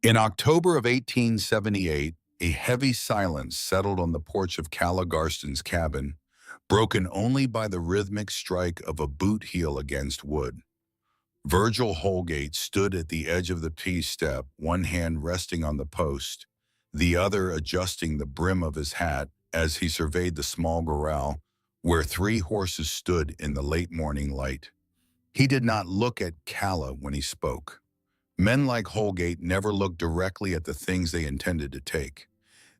In October of 1878, a heavy silence settled on the porch of Calla Garston's cabin, broken only by the rhythmic strike of a boot heel against wood. Virgil Holgate stood at the edge of the peace step, one hand resting on the post, the other adjusting the brim of his hat as he surveyed the small corral where three horses stood in the late morning light. He did not look at Calla when he spoke. Men like Holgate never looked directly at the things they intended to take.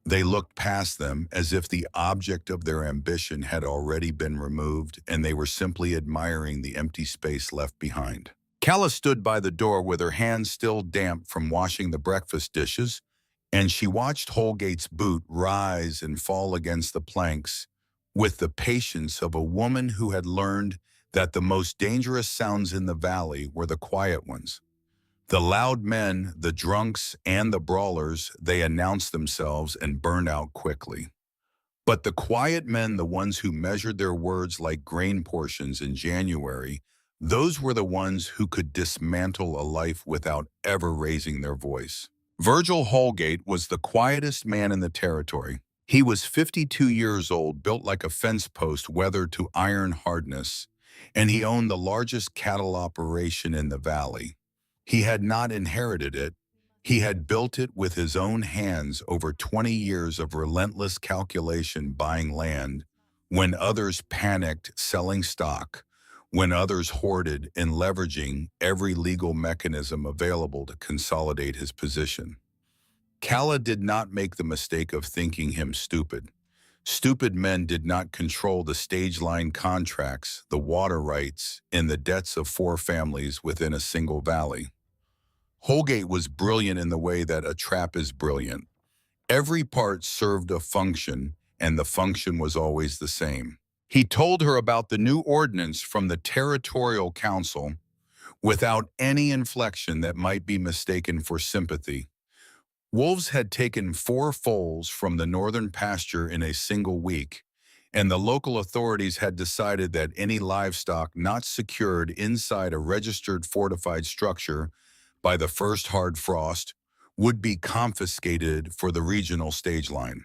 They looked past them as if the object of their ambition had already been removed and they were simply admiring the empty space left behind. Calla stood by the door with her hands still damp from washing the breakfast dishes, and she watched Holgate's boot rise and fall against the planks with the patience of a woman who had learned that the most dangerous sounds in the valley were the quiet ones. The loud men, the drunks, and the brawlers, they announced themselves and burned out quickly. But the quiet men, the ones who measured their words like grain portions in January, those were the ones who could dismantle a life without ever raising their voice. Virgil Holgate was the quietest man in the territory. He was 52 years old, built like a fence post weathered to iron hardness, and he owned the largest cattle operation in the valley. He had not inherited it. He had built it with his own hands over 20 years of relentless calculation buying land, when others panicked selling stock, when others hoarded and leveraging every legal mechanism available to consolidate his position. Calla did not make the mistake of thinking him stupid. Stupid men did not control the stage line contracts, the water rights, and the debts of 4 families within a single valley. Holgate was brilliant in the way that a trap is brilliant. Every part served a function, and the function was always the same. He told her about the new ordinance from the Territorial Council without any inflection that might be mistaken for sympathy. Wolves had taken 4 foals from the northern pasture in a single week, and the local authorities had decided that any livestock not secured inside a registered fortified structure by the first hard frost would be confiscated for the regional stage line.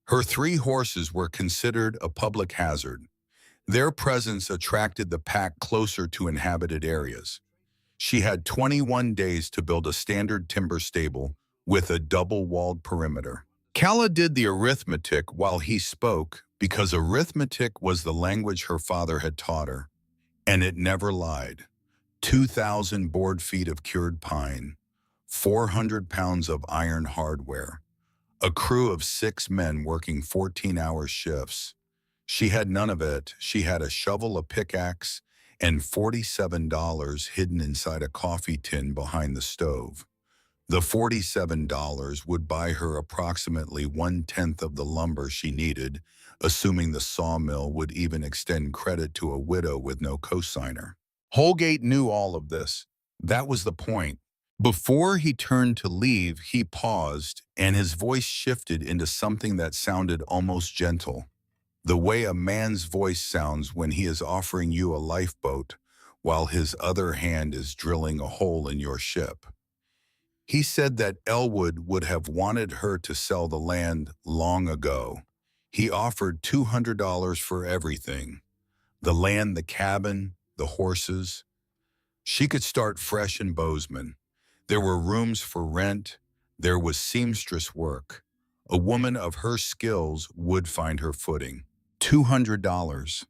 Her 3 horses were considered a public hazard. Their presence attracted the pack closer to inhabited areas. She had 21 days to build a standard timber stable with a double-walled perimeter. Calla did the arithmetic while he spoke because arithmetic was the language her father had taught her, and it never lied. 2,000 board feet of cured pine, 400 pounds of iron hardware, a crew of 6 men working 14-hour shifts. She had none of it. She had a shovel, a pickaxe, and $47 hidden inside a coffee tin behind the stove. The $47 would buy her approximately 1/10 of the lumber she needed, assuming the sawmill would even extend credit to a widow with no cosigner. Holgate knew all of this. That was the point. Before he turned to leave, he paused, and his voice shifted into something that sounded almost gentle. The way a man's voice sounds when he is offering you a lifeboat, while his other hand is drilling a hole in your ship. He said that Elwood would have wanted her to sell the land long ago. He offered $200 for everything. The land, the cabin, the horses. She could start fresh in Bozeman. There were rooms for rent. There was seamstress work. A woman of her skills would find her footing. $200.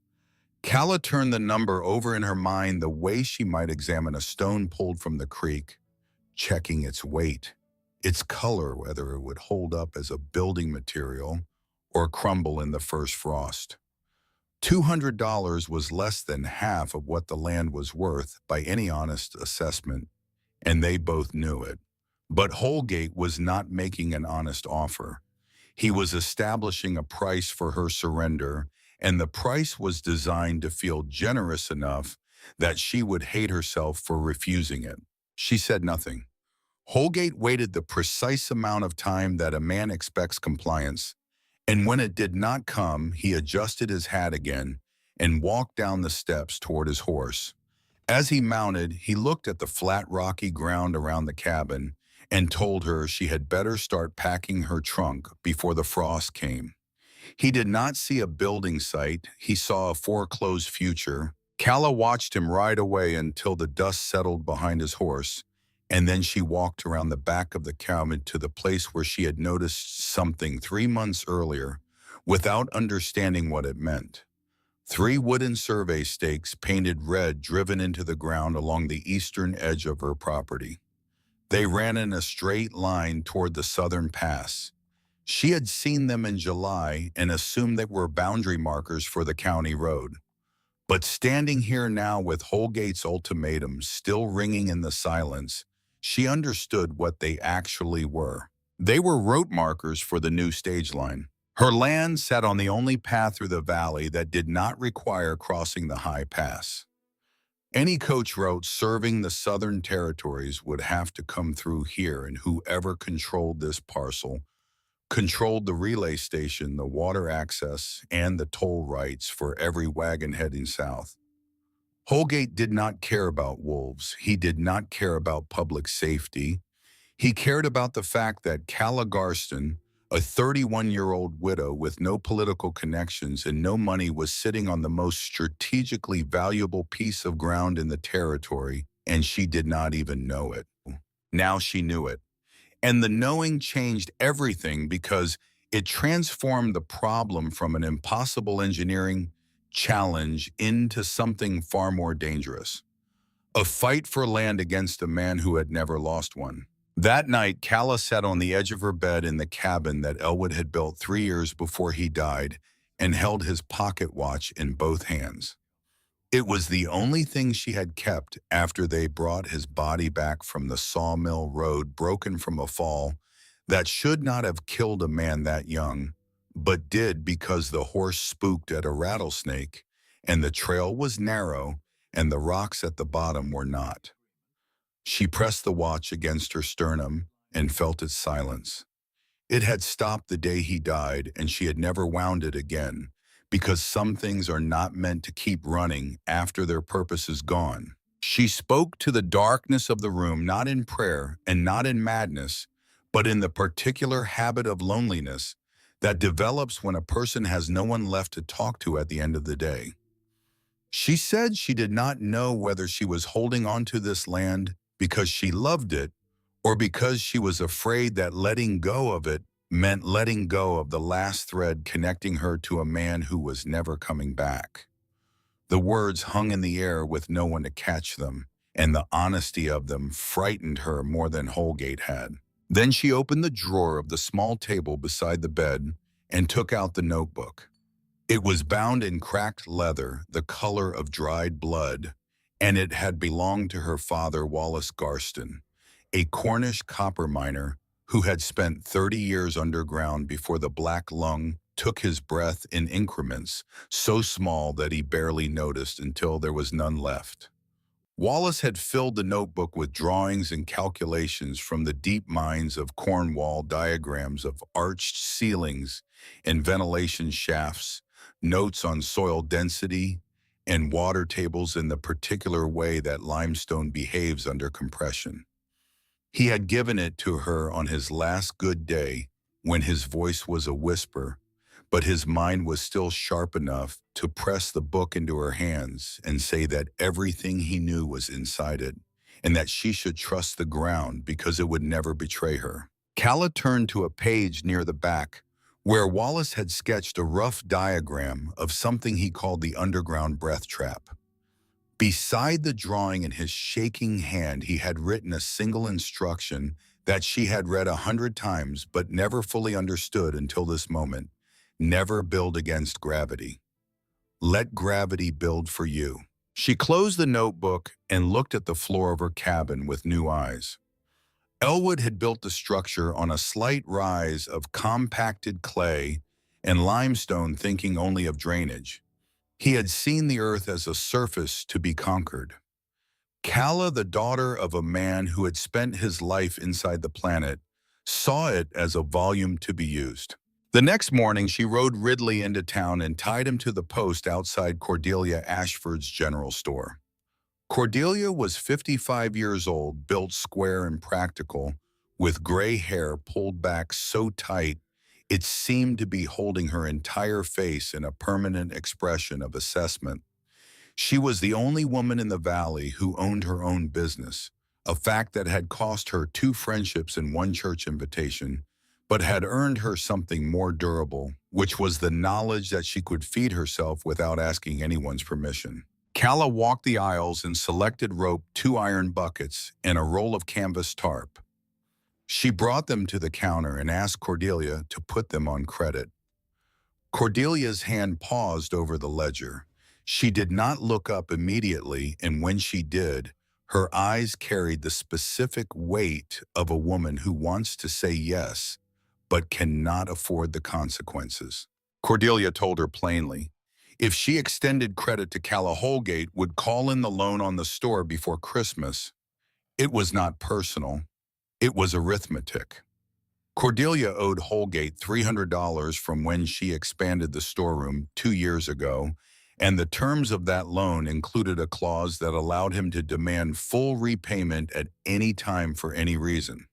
Calla turned the number over in her mind the way she might examine a stone pulled from the creek, checking its weight, its color, whether it would hold up as a building material or crumble in the first frost. $200 was less than half of what the land was worth by any honest assessment, and they both knew it. But Holgate was not making an honest offer. He was establishing a price for her surrender, and the price was designed to feel generous enough that she would hate herself for refusing it. She said nothing. Holgate waited the precise amount of time that a man expects compliance, and when it did not come, he adjusted his hat again and walked down the steps toward his horse. As he mounted, he looked at the flat, rocky ground around the cabin, and told her she had better start packing her trunk before the frost came. He did not see a building site, he saw a foreclosed future. Calla watched him ride away until the dust settled behind his horse, and then she walked around the back of the cabin to the place where she had noticed something 3 months earlier, without understanding what it meant. 3 wooden survey stakes painted red driven into the ground along the eastern edge of her property. They ran in a straight line toward the southern pass. She had seen them in July and assumed they were boundary markers for the county road. But standing here now with Holgate's ultimatum still ringing in the silence, she understood what they actually were. They were route markers for the new stage line. Her land sat on the only path through the valley that did not require crossing the high pass. Any coach route serving the southern territories would have to come through here, and whoever controlled this parcel controlled the relay station, the water access, and the toll rights for every wagon heading south. Holgate did not care about wolves. He did not care about public safety. He cared about the fact that Calla Garston, a 31-year-old widow with no political connections and no money, was sitting on the most strategically valuable piece of ground in the territory, and she did not even know it. Now she knew it. And the knowing changed everything because it transformed the problem from an impossible engineering challenge into something far more dangerous. A fight for land against a man who had never lost one. That night, Calla sat on the edge of her bed in the cabin that Elwood had built 3 years before he died and held his pocket watch in both hands. It was the only thing she had kept after they brought his body back from the sawmill road, broken from a fall that should not have killed a man that young, but did because the horse spooked at a rattlesnake, and the trail was narrow and the rocks at the bottom were not. She pressed the watch against her sternum and felt its silence. It had stopped the day he died, and she had never wound it again, because some things are not meant to keep running after their purpose is gone. She spoke to the darkness of the room, not in prayer and not in madness, but in the particular habit of loneliness that develops when a person has no one left to talk to at the end of the day. She said she did not know whether she was holding on to this land because she loved it or because she was afraid that letting go of it meant letting go of the last thread connecting her to a man who was never coming back. The words hung in the air with no one to catch them, and the honesty of them frightened her more than Holgate had. Then she opened the drawer of the small table beside the bed and took out the notebook. It was bound in cracked leather, the color of dried blood, and it had belonged to her father, Wallace Garston, a Cornish copper miner who had spent 30 years underground before the black lung took his breath in increments so small that he barely noticed until there was none left. Wallace had filled the notebook with drawings and calculations from the deep mines of Cornwall, diagrams of arched ceilings and ventilation shafts, notes on soil density, and water tables in the particular way that limestone behaves under compression. He had given it to her on his last good day when his voice was a whisper, but his mind was still sharp enough to press the book into her hands and say that everything he knew was inside it, and that she should trust the ground because it would never betray her. Calla turned to a page near the back where Wallace had sketched a rough diagram of something he called the underground breath trap. Beside the drawing in his shaking hand, he had written a single instruction that she had read 100 times but never fully understood until this moment. Never build against gravity. Let gravity build for you. She closed the notebook and looked at the floor of her cabin with new eyes. Elwood had built the structure on a slight rise of compacted clay and limestone, thinking only of drainage. He had seen the earth as a surface to be conquered. Calla, the daughter of a man who had spent his life inside the planet, saw it as a volume to be used. The next morning, she rode Ridley into town and tied him to the post outside Cordelia Ashford's general store. Cordelia was 55 years old, built square and practical, with gray hair pulled back so tight it seemed to be holding her entire face in a permanent expression of assessment. She was the only woman in the valley who owned her own business, a fact that had cost her 2 friendships and 1 church invitation, but had earned her something more durable, which was the knowledge that she could feed herself without asking anyone's permission. Calla walked the aisles and selected rope 2 iron buckets and a roll of canvas tarp. She brought them to the counter and asked Cordelia to put them on credit. Cordelia's hand paused over the ledger. She did not look up immediately, and when she did, her eyes carried the specific weight of a woman who wants to say yes, but cannot afford the consequences. Cordelia told her plainly, if she extended credit to Calla Holgate would call in the loan on the store before Christmas. It was not personal, it was arithmetic. Cordelia owed Holgate $300 from when she expanded the storeroom 2 years ago, and the terms of that loan included a clause that allowed him to demand full repayment at any time for any reason.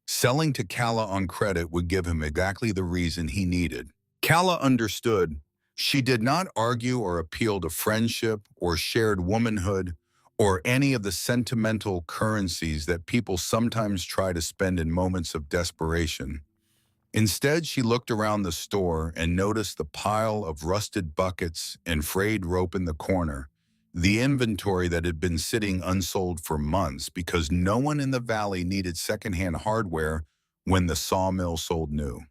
Selling to Calla on credit would give him exactly the reason he needed. Calla understood. She did not argue or appeal to friendship or shared womanhood or any of the sentimental currencies that people sometimes try to spend in moments of desperation. Instead, she looked around the store and noticed the pile of rusted buckets and frayed rope in the corner, the inventory that had been sitting unsold for months because no one in the valley needed secondhand hardware when the sawmill sold new.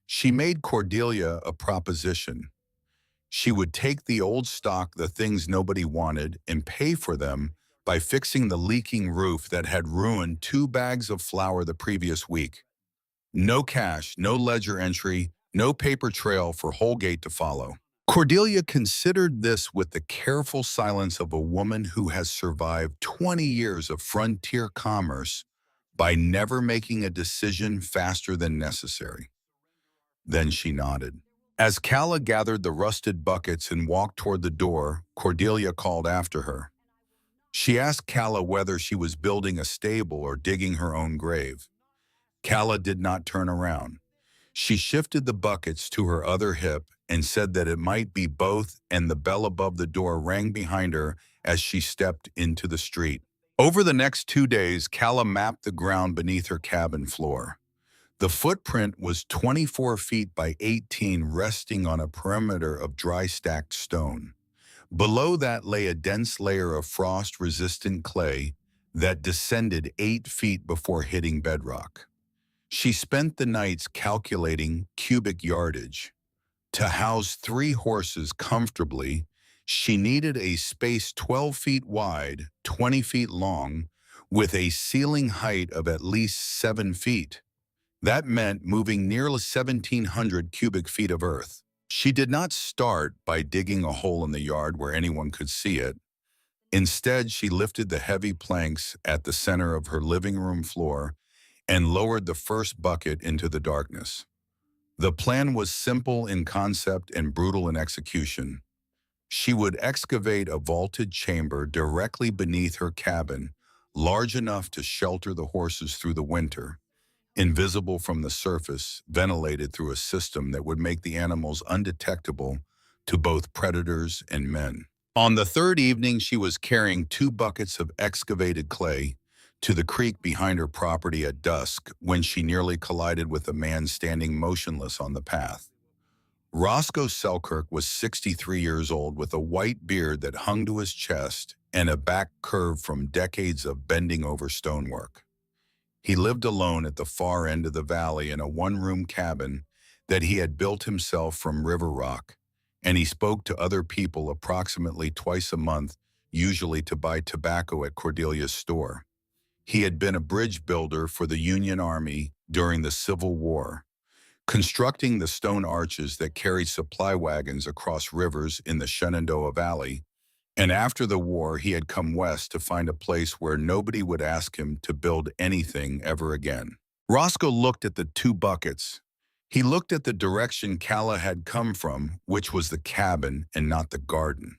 She made Cordelia a proposition. She would take the old stock, the things nobody wanted, and pay for them by fixing the leaking roof that had ruined 2 bags of flour the previous week. No cash, no ledger entry, no paper trail for Holgate to follow. Cordelia considered this with the careful silence of a woman who has survived 20 years of frontier commerce by never making a decision faster than necessary. Then she nodded. As Calla gathered the rusted buckets and walked toward the door, Cordelia called after her. She asked Calla whether she was building a stable or digging her own grave. Calla did not turn around. She shifted the buckets to her other hip and said that it might be both, and the bell above the door rang behind her as she stepped into the street. Over the next 2 days, Calla mapped the ground beneath her cabin floor. The footprint was 24 feet by 18, resting on a perimeter of dry stacked stone. Below that lay a dense layer of frost-resistant clay that descended 8 feet before hitting bedrock. She spent the nights calculating cubic yardage. To house 3 horses comfortably, she needed a space 12 feet wide, 20 feet long, with a ceiling height of at least 7 feet. That meant moving nearly 1,700 cubic feet of earth. She did not start by digging a hole in the yard where anyone could see it. Instead, she lifted the heavy planks at the center of her living room floor and lowered the first bucket into the darkness. The plan was simple in concept and brutal in execution. She would excavate a vaulted chamber directly beneath her cabin, large enough to shelter the horses through the winter, invisible from the surface, ventilated through a system that would make the animals undetectable to both predators and men. On the 3rd evening, she was carrying 2 buckets of excavated clay to the creek behind her property at dusk when she nearly collided with a man standing motionless on the path. Roscoe Selkirk was 63 years old with a white beard that hung to his chest and a back curved from decades of bending over stonework. He lived alone at the far end of the valley in a 1-room cabin that he had built himself from river rock, and he spoke to other people approximately twice a month, usually to buy tobacco at Cordelia's store. He had been a bridge builder for the Union Army during the Civil War, constructing the stone arches that carried supply wagons across rivers in the Shenandoah Valley, and after the war he had come west to find a place where nobody would ask him to build anything ever again. Roscoe looked at the 2 buckets. He looked at the direction Calla had come from, which was the cabin and not the garden.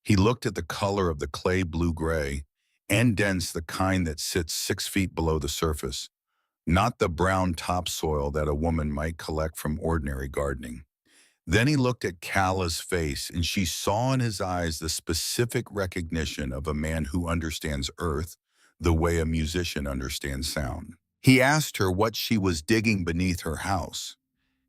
He looked at the color of the clay blue-gray, and dense, the kind that sits 6 feet below the surface. not the brown topsoil that a woman might collect from ordinary gardening. Then he looked at Cala's face, and she saw in his eyes the specific recognition of a man who understands earth the way a musician understands sound. He asked her what she was digging beneath her house.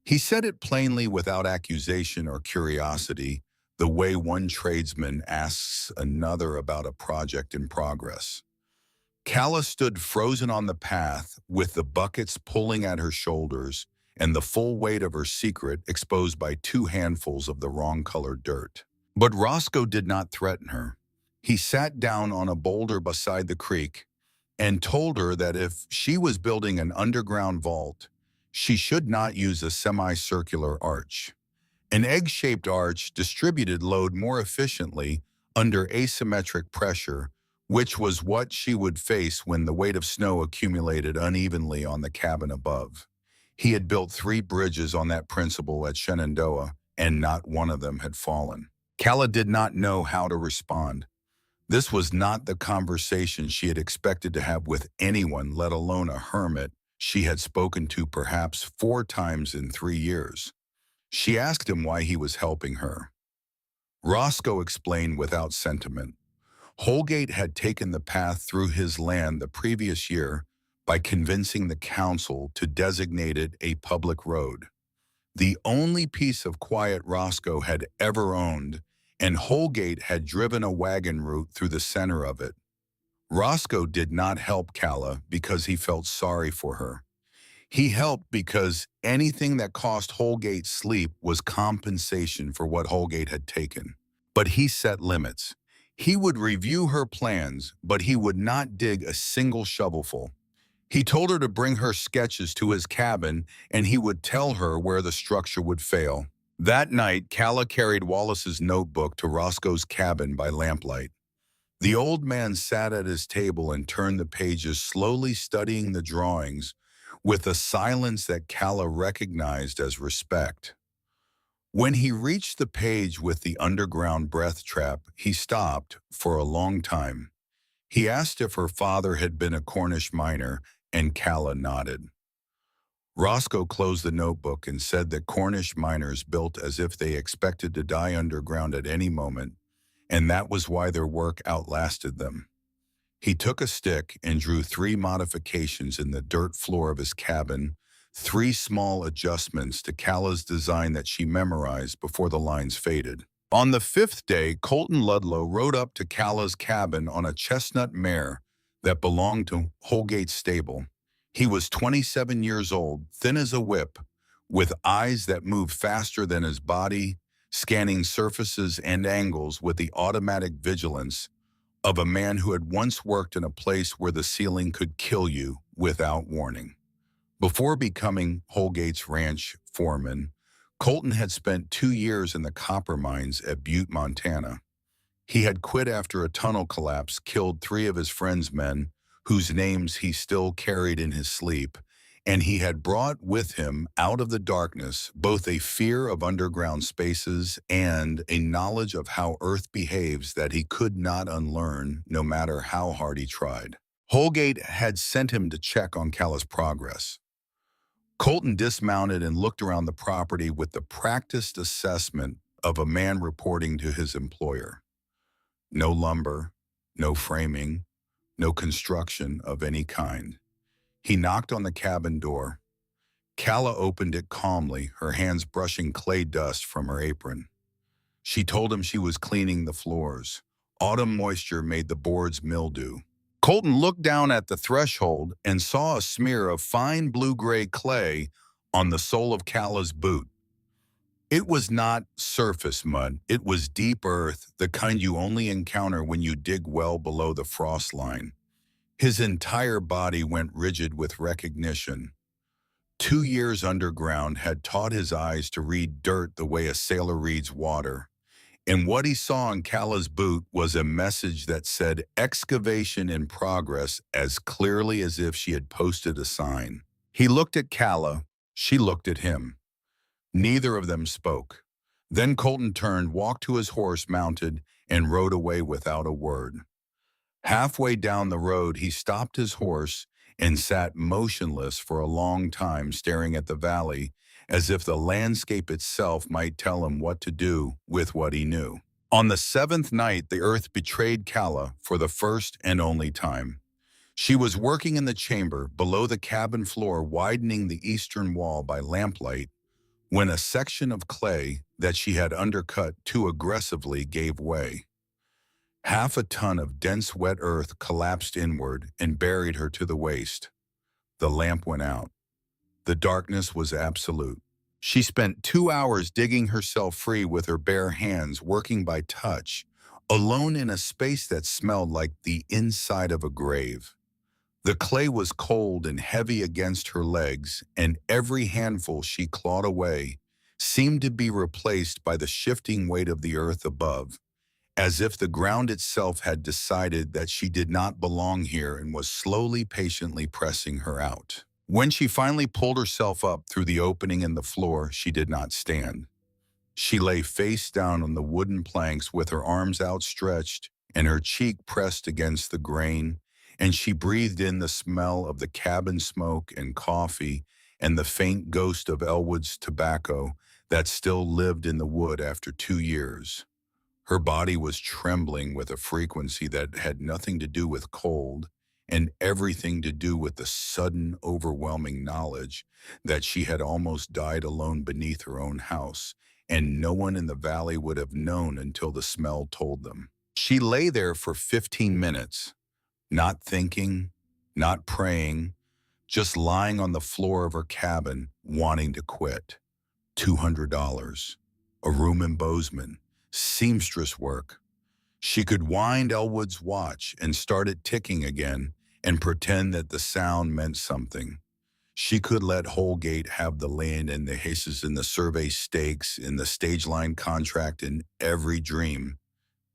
He said it plainly without accusation or curiosity, the way one tradesman asks another about a project in progress. Calla stood frozen on the path with the buckets pulling at her shoulders and the full weight of her secret exposed by two handfuls of the wrong-colored dirt. But Roscoe did not threaten her. He sat down on a boulder beside the creek and told her that if she was building an underground vault, she should not use a semicircular arch. An egg-shaped arch distributed load more efficiently under asymmetric pressure, which was what she would face when the weight of snow accumulated unevenly on the cabin above. He had built 3 bridges on that principle at Shenandoah, and not one of them had fallen. Calla did not know how to respond. This was not the conversation she had expected to have with anyone, let alone a hermit she had spoken to perhaps 4 times in 3 years. She asked him why he was helping her. Roscoe explained without sentiment. Holgate had taken the path through his land the previous year by convincing the council to designate it a public road, the only piece of quiet Roscoe had ever owned, and Holgate had driven a wagon route through the center of it. Roscoe did not help Calla because he felt sorry for her. He helped because anything that cost Holgate sleep was compensation for what Holgate had taken. But he set limits. He would review her plans, but he would not dig a single shovelful. He told her to bring her sketches to his cabin, and he would tell her where the structure would fail. That night, Calla carried Wallace's notebook to Roscoe's cabin by lamplight. The old man sat at his table and turned the pages, slowly studying the drawings, with a silence that Calla recognized as respect. When he reached the page with the underground breath trap, he stopped for a long time. He asked if her father had been a Cornish miner, and Calla nodded. Roscoe closed the notebook and said that Cornish miners built as if they expected to die underground at any moment, and that was why their work outlasted them. He took a stick and drew 3 modifications in the dirt floor of his cabin, 3 small adjustments to Calla's design that she memorized before the lines faded. On the 5th day, Colton Ludlow rode up to Calla's cabin on a chestnut mare that belonged to Holgate's stable. He was 27 years old, thin as a whip, with eyes that moved faster than his body, scanning surfaces and angles with the automatic vigilance of a man who had once worked in a place where the ceiling could kill you without warning. Before becoming Holgate's ranch foreman, Colton had spent 2 years in the copper mines at Butte, Montana. He had quit after a tunnel collapse killed 3 of his friend's men, whose names he still carried in his sleep, and he had brought with him out of the darkness both a fear of underground spaces and a knowledge of how Earth behaves that he could not unlearn no matter how hard he tried. Holgate had sent him to check on Calla's progress. Colton dismounted and looked around the property with the practiced assessment of a man reporting to his employer. No lumber, no framing, no construction of any kind. He knocked on the cabin door. Calla opened it calmly, her hands brushing clay dust from her apron. She told him she was cleaning the floors. Autumn moisture made the boards mildew. Colton looked down at the threshold and saw a smear of fine blue-gray clay on the sole of Calla's boot. It was not surface mud, it was deep earth, the kind you only encounter when you dig well below the frost line. His entire body went rigid with recognition. 2 years underground had taught his eyes to read dirt the way a sailor reads water. And what he saw on Calla's boot was a message that said excavation in progress as clearly as if she had posted a sign. He looked at Calla, she looked at him. Neither of them spoke. Then Colton turned, walked to his horse mounted, and rode away without a word. Halfway down the road, he stopped his horse and sat motionless for a long time, staring at the valley, as if the landscape itself might tell him what to do with what he knew. On the seventh night, the earth betrayed Calla for the first and only time. She was working in the chamber below the cabin floor, widening the eastern wall by lamplight, when a section of clay that she had undercut too aggressively gave way. Half a ton of dense wet earth collapsed inward and buried her to the waist. The lamp went out. The darkness was absolute. She spent 2 hours digging herself free with her bare hands, working by touch, alone in a space that smelled like the inside of a grave. The clay was cold and heavy against her legs, and every handful she clawed away seemed to be replaced by the shifting weight of the earth above, as if the ground itself had decided that she did not belong here and was slowly, patiently pressing her out. When she finally pulled herself up through the opening in the floor, she did not stand. She lay face down on the wooden planks with her arms outstretched and her cheek pressed against the grain, and she breathed in the smell of the cabin smoke and coffee and the faint ghost of Elwood's tobacco that still lived in the wood after 2 years. Her body was trembling with a frequency that had nothing to do with cold and everything to do with the sudden, overwhelming knowledge that she had almost died alone beneath her own house, and no one in the valley would have known until the smell told them. She lay there for 15 minutes, not thinking, not praying, just lying on the floor of her cabin, wanting to quit. $200, a room in Bozeman, seamstress work. She could wind Elwood's watch and start it ticking again and pretend that the sound meant something. She could let Holgate have the land and the hisses and the survey stakes and the stage line contract and every dream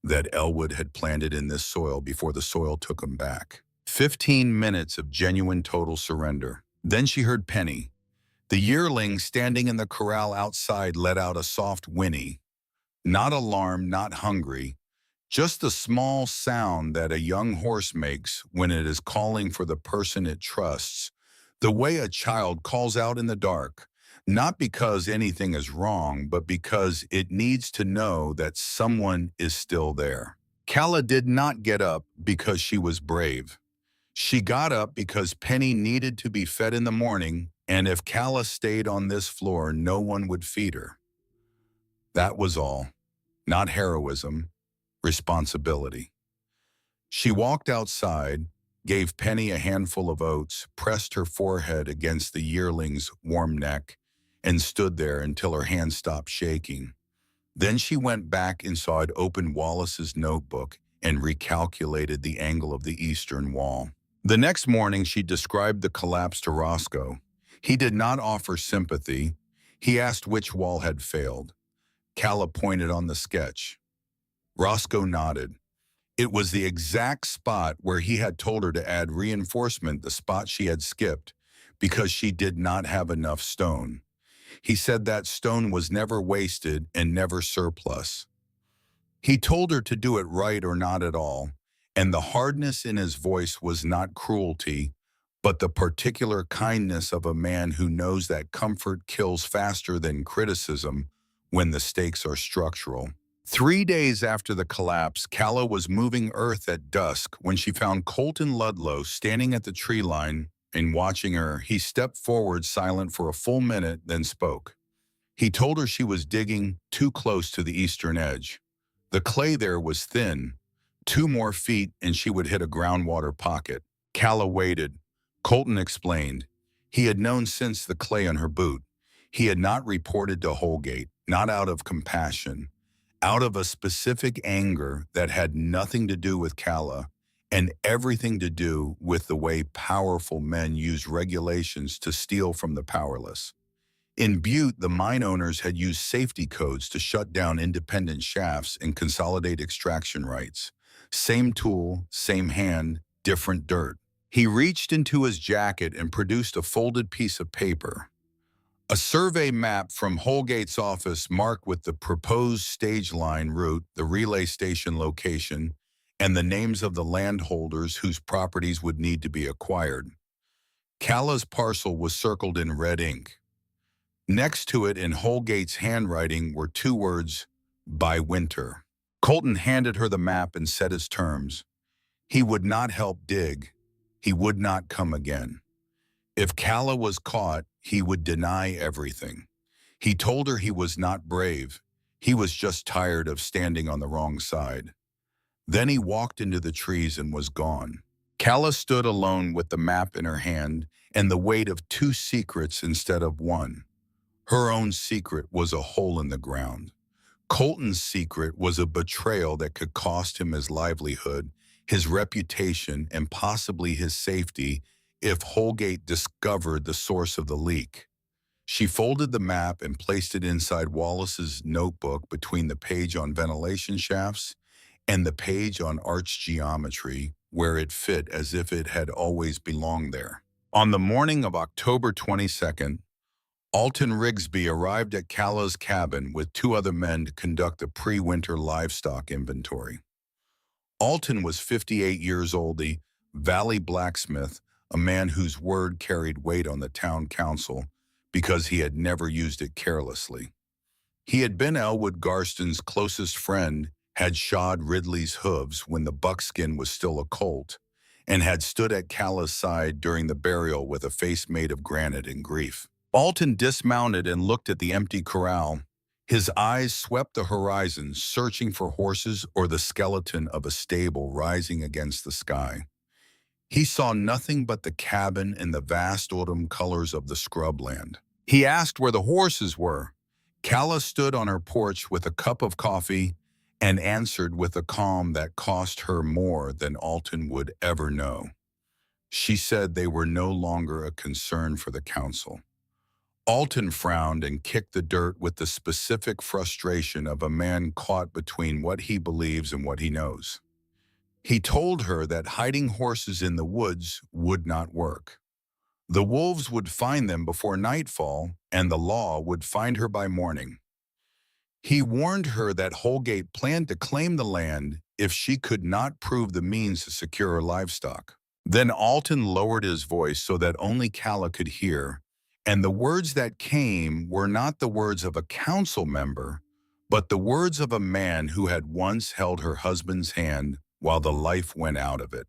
that Elwood had planted in this soil before the soil took him back. 15 minutes of genuine total surrender. Then she heard Penny. The yearling standing in the corral outside let out a soft whinny. Not alarmed, not hungry, just the small sound that a young horse makes when it is calling for the person it trusts, the way a child calls out in the dark, not because anything is wrong, but because it needs to know that someone is still there. Calla did not get up because she was brave. She got up because Penny needed to be fed in the morning, and if Calla stayed on this floor, no one would feed her. That was all. Not heroism, responsibility. She walked outside, gave Penny a handful of oats, pressed her forehead against the yearling's warm neck, and stood there until her hand stopped shaking. Then she went back inside, opened Wallace's notebook, and recalculated the angle of the eastern wall. The next morning, she described the collapse to Roscoe. He did not offer sympathy. He asked which wall had failed. Calla pointed on the sketch. Roscoe nodded. It was the exact spot where he had told her to add reinforcement, the spot she had skipped, because she did not have enough stone. He said that stone was never wasted and never surplus. He told her to do it right or not at all, and the hardness in his voice was not cruelty, but the particular kindness of a man who knows that comfort kills faster than criticism when the stakes are structural. 3 days after the collapse, Calla was moving earth at dusk when she found Colton Ludlow standing at the tree line and watching her. He stepped forward, silent for a full minute, then spoke. He told her she was digging too close to the eastern edge. The clay there was thin. 2 more feet and she would hit a groundwater pocket. Calla waited. Colton explained. He had known since the clay on her boot. He had not reported to Holgate, not out of compassion, out of a specific anger that had nothing to do with Calla and everything to do with the way powerful men use regulations to steal from the powerless. In Butte, the mine owners had used safety codes to shut down independent shafts and consolidate extraction rights. Same tool, same hand, different dirt. He reached into his jacket and produced a folded piece of paper. A survey map from Holgate's office marked with the proposed stage line route, the relay station location, and the names of the landholders whose properties would need to be acquired. Calla's parcel was circled in red ink. Next to it in Holgate's handwriting were two words, by winter. Colton handed her the map and set his terms. He would not help dig. He would not come again. If Calla was caught, he would deny everything. He told her he was not brave. He was just tired of standing on the wrong side. Then he walked into the trees and was gone. Calla stood alone with the map in her hand and the weight of two secrets instead of one. Her own secret was a hole in the ground. Colton's secret was a betrayal that could cost him his livelihood, his reputation, and possibly his safety if Holgate discovered the source of the leak. She folded the map and placed it inside Wallace's notebook between the page on ventilation shafts and the page on arch geometry, where it fit as if it had always belonged there. On the morning of October 22nd, Alton Rigsby arrived at Calla's cabin with two other men to conduct a pre-winter livestock inventory. Alton was 58 years old, the valley blacksmith, a man whose word carried weight on the town council because he had never used it carelessly. He had been Elwood Garston's closest friend, had shod Ridley's hooves when the buckskin was still a colt, and had stood at Calla's side during the burial with a face made of granite and grief. Alton dismounted and looked at the empty corral. His eyes swept the horizon, searching for horses or the skeleton of a stable rising against the sky. He saw nothing but the cabin and the vast autumn colors of the scrubland. He asked where the horses were. Calla stood on her porch with a cup of coffee and answered with a calm that cost her more than Alton would ever know. She said they were no longer a concern for the council. Alton frowned and kicked the dirt with the specific frustration of a man caught between what he believes and what he knows. He told her that hiding horses in the woods would not work. The wolves would find them before nightfall, and the law would find her by morning. He warned her that Holgate planned to claim the land if she could not prove the means to secure her livestock. Then Alton lowered his voice so that only Calla could hear, and the words that came were not the words of a council member, but the words of a man who had once held her husband's hand while the life went out of it.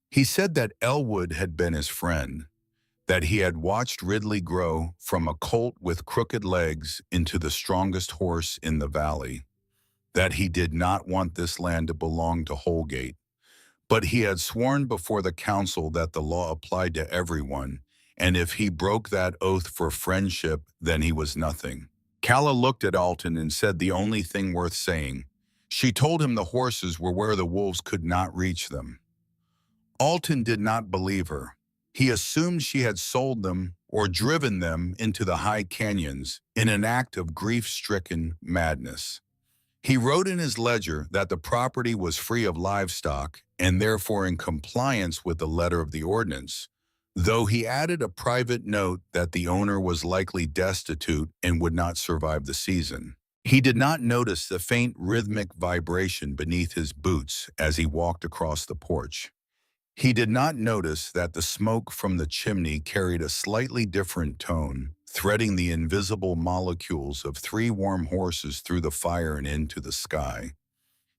He said that Elwood had been his friend, that he had watched Ridley grow from a colt with crooked legs into the strongest horse in the valley, that he did not want this land to belong to Holgate, but he had sworn before the council that the law applied to everyone, and if he broke that oath for friendship, then he was nothing. Calla looked at Alton and said the only thing worth saying. She told him the horses were where the wolves could not reach them. Alton did not believe her. He assumed she had sold them or driven them into the high canyons in an act of grief-stricken madness. He wrote in his ledger that the property was free of livestock and therefore in compliance with the letter of the ordinance, though he added a private note that the owner was likely destitute and would not survive the season. He did not notice the faint rhythmic vibration beneath his boots as he walked across the porch. He did not notice that the smoke from the chimney carried a slightly different tone, threading the invisible molecules of three warm horses through the fire and into the sky.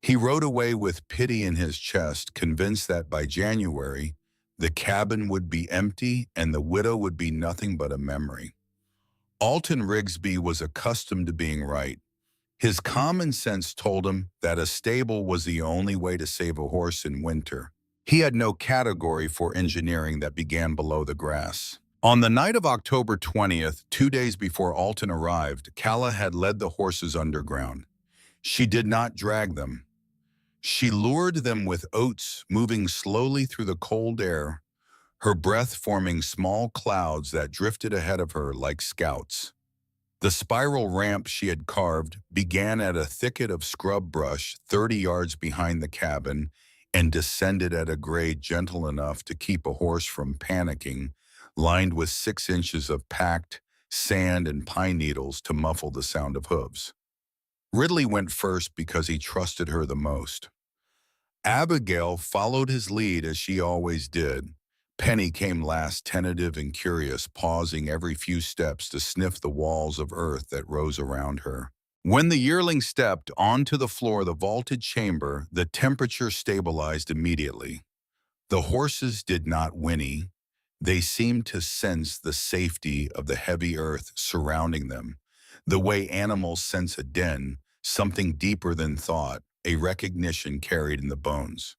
He rode away with pity in his chest, convinced that by January, the cabin would be empty and the widow would be nothing but a memory. Alton Rigsby was accustomed to being right. His common sense told him that a stable was the only way to save a horse in winter. He had no category for engineering that began below the grass. On the night of October 20th, 2 days before Alton arrived, Calla had led the horses underground. She did not drag them. She lured them with oats, moving slowly through the cold air, her breath forming small clouds that drifted ahead of her like scouts. The spiral ramp she had carved began at a thicket of scrub brush 30 yards behind the cabin and descended at a grade gentle enough to keep a horse from panicking, lined with 6 inches of packed sand and pine needles to muffle the sound of hooves. Ridley went first because he trusted her the most. Abigail followed his lead as she always did, Penny came last, tentative and curious, pausing every few steps to sniff the walls of earth that rose around her. When the yearling stepped onto the floor of the vaulted chamber, the temperature stabilized immediately. The horses did not whinny. They seemed to sense the safety of the heavy earth surrounding them, the way animals sense a den, something deeper than thought, a recognition carried in the bones.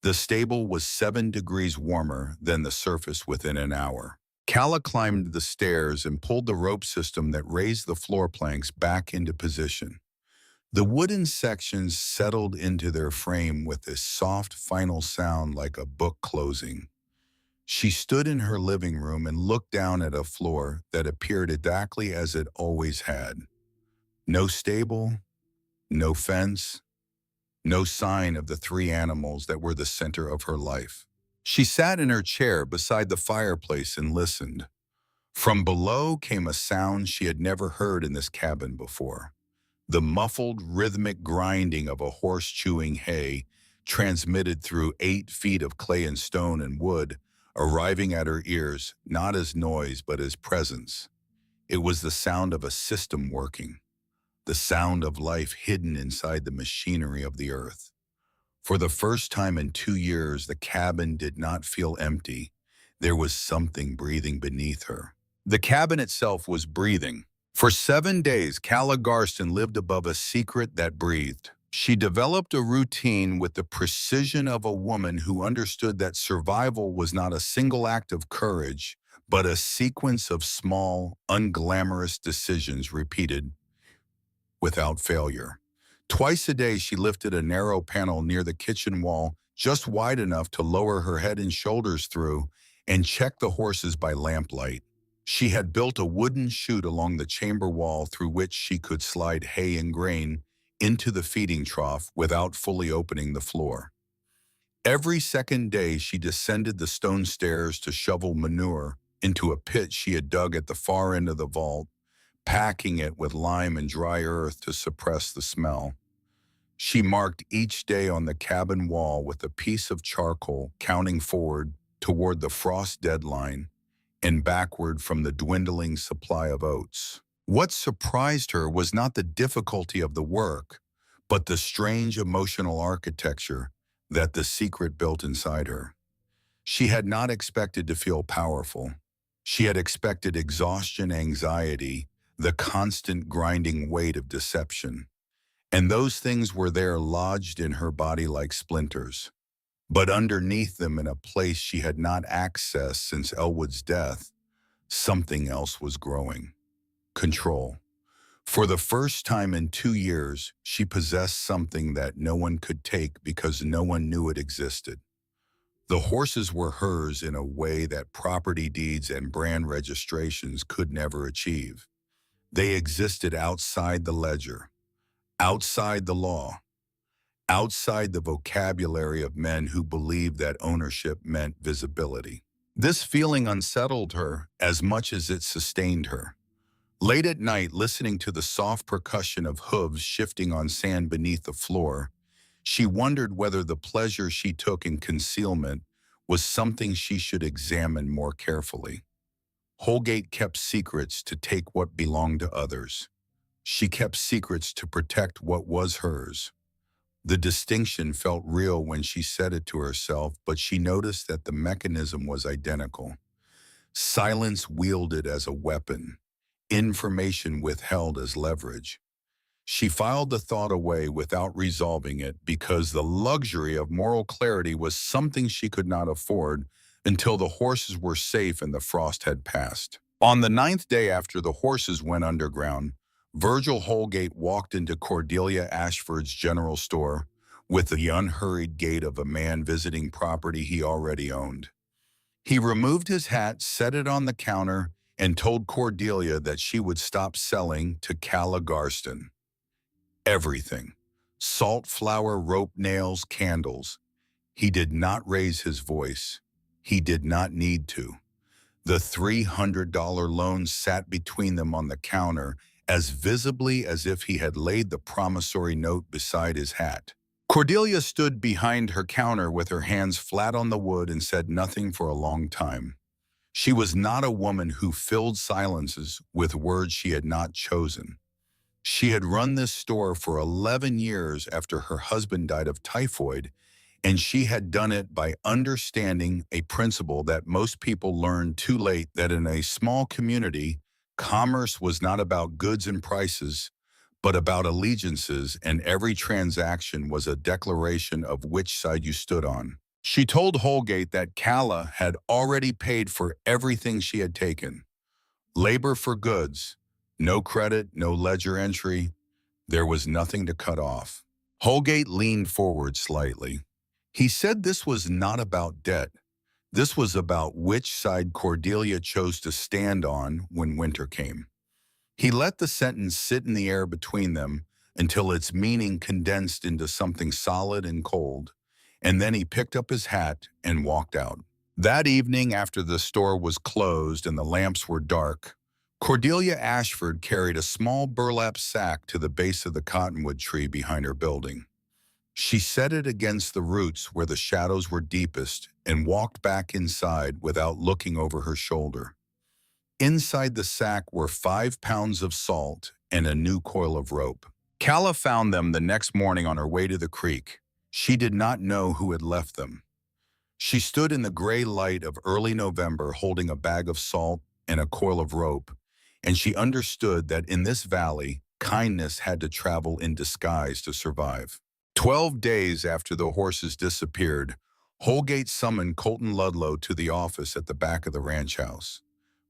The stable was 7 degrees warmer than the surface within an hour. Calla climbed the stairs and pulled the rope system that raised the floor planks back into position. The wooden sections settled into their frame with a soft final sound like a book closing. She stood in her living room and looked down at a floor that appeared exactly as it always had. No stable, no fence, no sign of the three animals that were the center of her life. She sat in her chair beside the fireplace and listened. From below came a sound she had never heard in this cabin before. The muffled, rhythmic grinding of a horse chewing hay, transmitted through 8 feet of clay and stone and wood, arriving at her ears not as noise but as presence. It was the sound of a system working, the sound of life hidden inside the machinery of the earth. For the first time in 2 years, the cabin did not feel empty. There was something breathing beneath her. The cabin itself was breathing. For 7 days, Calla Garston lived above a secret that breathed. She developed a routine with the precision of a woman who understood that survival was not a single act of courage, but a sequence of small, unglamorous decisions repeated without failure. Twice a day, she lifted a narrow panel near the kitchen wall, just wide enough to lower her head and shoulders through, and check the horses by lamplight. She had built a wooden chute along the chamber wall through which she could slide hay and grain into the feeding trough without fully opening the floor. Every second day, she descended the stone stairs to shovel manure into a pit she had dug at the far end of the vault, packing it with lime and dry earth to suppress the smell. She marked each day on the cabin wall with a piece of charcoal, counting forward toward the frost deadline and backward from the dwindling supply of oats. What surprised her was not the difficulty of the work, but the strange emotional architecture that the secret built inside her. She had not expected to feel powerful. She had expected exhaustion, anxiety, the constant grinding weight of deception. And those things were there lodged in her body like splinters. But underneath them, in a place she had not accessed since Elwood's death, something else was growing. Control. For the first time in 2 years, she possessed something that no one could take because no one knew it existed. The horses were hers in a way that property deeds and brand registrations could never achieve. They existed outside the ledger, outside the law, outside the vocabulary of men who believed that ownership meant visibility. This feeling unsettled her as much as it sustained her. Late at night, listening to the soft percussion of hooves shifting on sand beneath the floor, she wondered whether the pleasure she took in concealment was something she should examine more carefully. Holgate kept secrets to take what belonged to others. She kept secrets to protect what was hers. The distinction felt real when she said it to herself, but she noticed that the mechanism was identical. Silence wielded as a weapon, information withheld as leverage. She filed the thought away without resolving it because the luxury of moral clarity was something she could not afford until the horses were safe and the frost had passed. On the 9th day after the horses went underground, Virgil Holgate walked into Cordelia Ashford's general store with the unhurried gait of a man visiting property he already owned. He removed his hat, set it on the counter, and told Cordelia that she would stop selling to Calla Garston. Everything. Salt, flour, rope, nails, candles. He did not raise his voice. He did not need to. The $300 loan sat between them on the counter as visibly as if he had laid the promissory note beside his hat. Cordelia stood behind her counter with her hands flat on the wood and said nothing for a long time. She was not a woman who filled silences with words she had not chosen. She had run this store for 11 years after her husband died of typhoid, and she had done it by understanding a principle that most people learn too late, that in a small community, commerce was not about goods and prices, but about allegiances, and every transaction was a declaration of which side you stood on. She told Holgate that Calla had already paid for everything she had taken. Labor for goods, no credit, no ledger entry. There was nothing to cut off. Holgate leaned forward slightly. He said this was not about debt. This was about which side Cordelia chose to stand on when winter came. He let the sentence sit in the air between them until its meaning condensed into something solid and cold, and then he picked up his hat and walked out. That evening, after the store was closed and the lamps were dark, Cordelia Ashford carried a small burlap sack to the base of the cottonwood tree behind her building. She set it against the roots where the shadows were deepest and walked back inside without looking over her shoulder. Inside the sack were 5 pounds of salt and a new coil of rope. Calla found them the next morning on her way to the creek. She did not know who had left them. She stood in the gray light of early November holding a bag of salt and a coil of rope, and she understood that in this valley, kindness had to travel in disguise to survive. 12 days after the horses disappeared, Holgate summoned Colton Ludlow to the office at the back of the ranch house.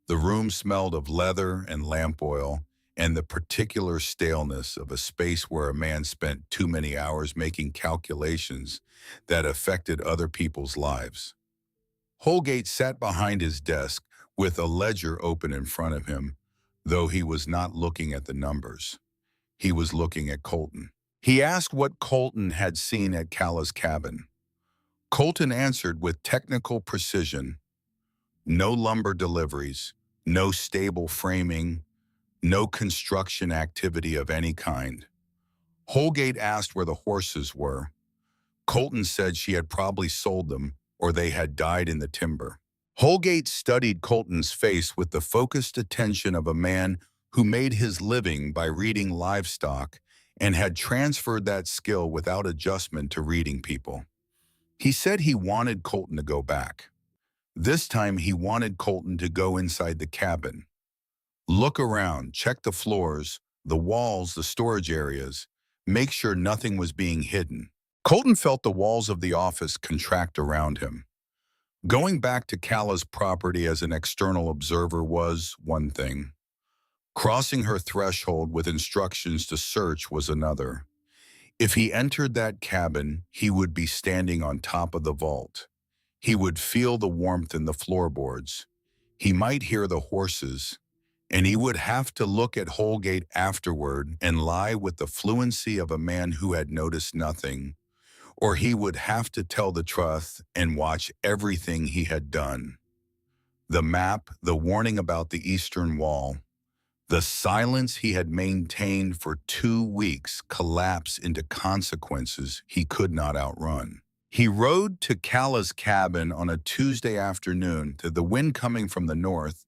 The room smelled of leather and lamp oil and the particular staleness of a space where a man spent too many hours making calculations that affected other people's lives. Holgate sat behind his desk with a ledger open in front of him, though he was not looking at the numbers. He was looking at Colton. He asked what Colton had seen at Calla's cabin. Colton answered with technical precision: no lumber deliveries, no stable framing, no construction activity of any kind. Holgate asked where the horses were. Colton said she had probably sold them or they had died in the timber. Holgate studied Colton's face with the focused attention of a man who made his living by reading livestock and had transferred that skill without adjustment to reading people. He said he wanted Colton to go back. This time he wanted Colton to go inside the cabin. Look around, check the floors, the walls, the storage areas, make sure nothing was being hidden. Colton felt the walls of the office contract around him. Going back to Calla's property as an external observer was one thing. Crossing her threshold with instructions to search was another. If he entered that cabin, he would be standing on top of the vault. He would feel the warmth in the floorboards. He might hear the horses, and he would have to look at Holgate afterward and lie with the fluency of a man who had noticed nothing, or he would have to tell the truth and watch everything he had done. The map, the warning about the eastern wall, the silence he had maintained for 2 weeks collapse into consequences he could not outrun. He rode to Calla's cabin on a Tuesday afternoon, the wind coming from the north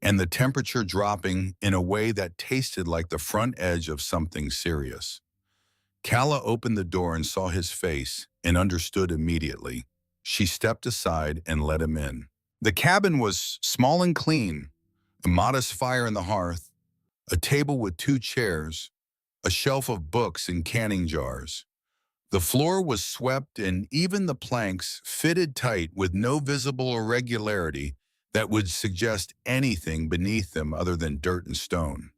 and the temperature dropping in a way that tasted like the front edge of something serious. Calla opened the door and saw his face and understood immediately. She stepped aside and let him in. The cabin was small and clean, a modest fire in the hearth, a table with 2 chairs, a shelf of books and canning jars. The floor was swept and even the planks fitted tight with no visible irregularity that would suggest anything beneath them other than dirt and stone.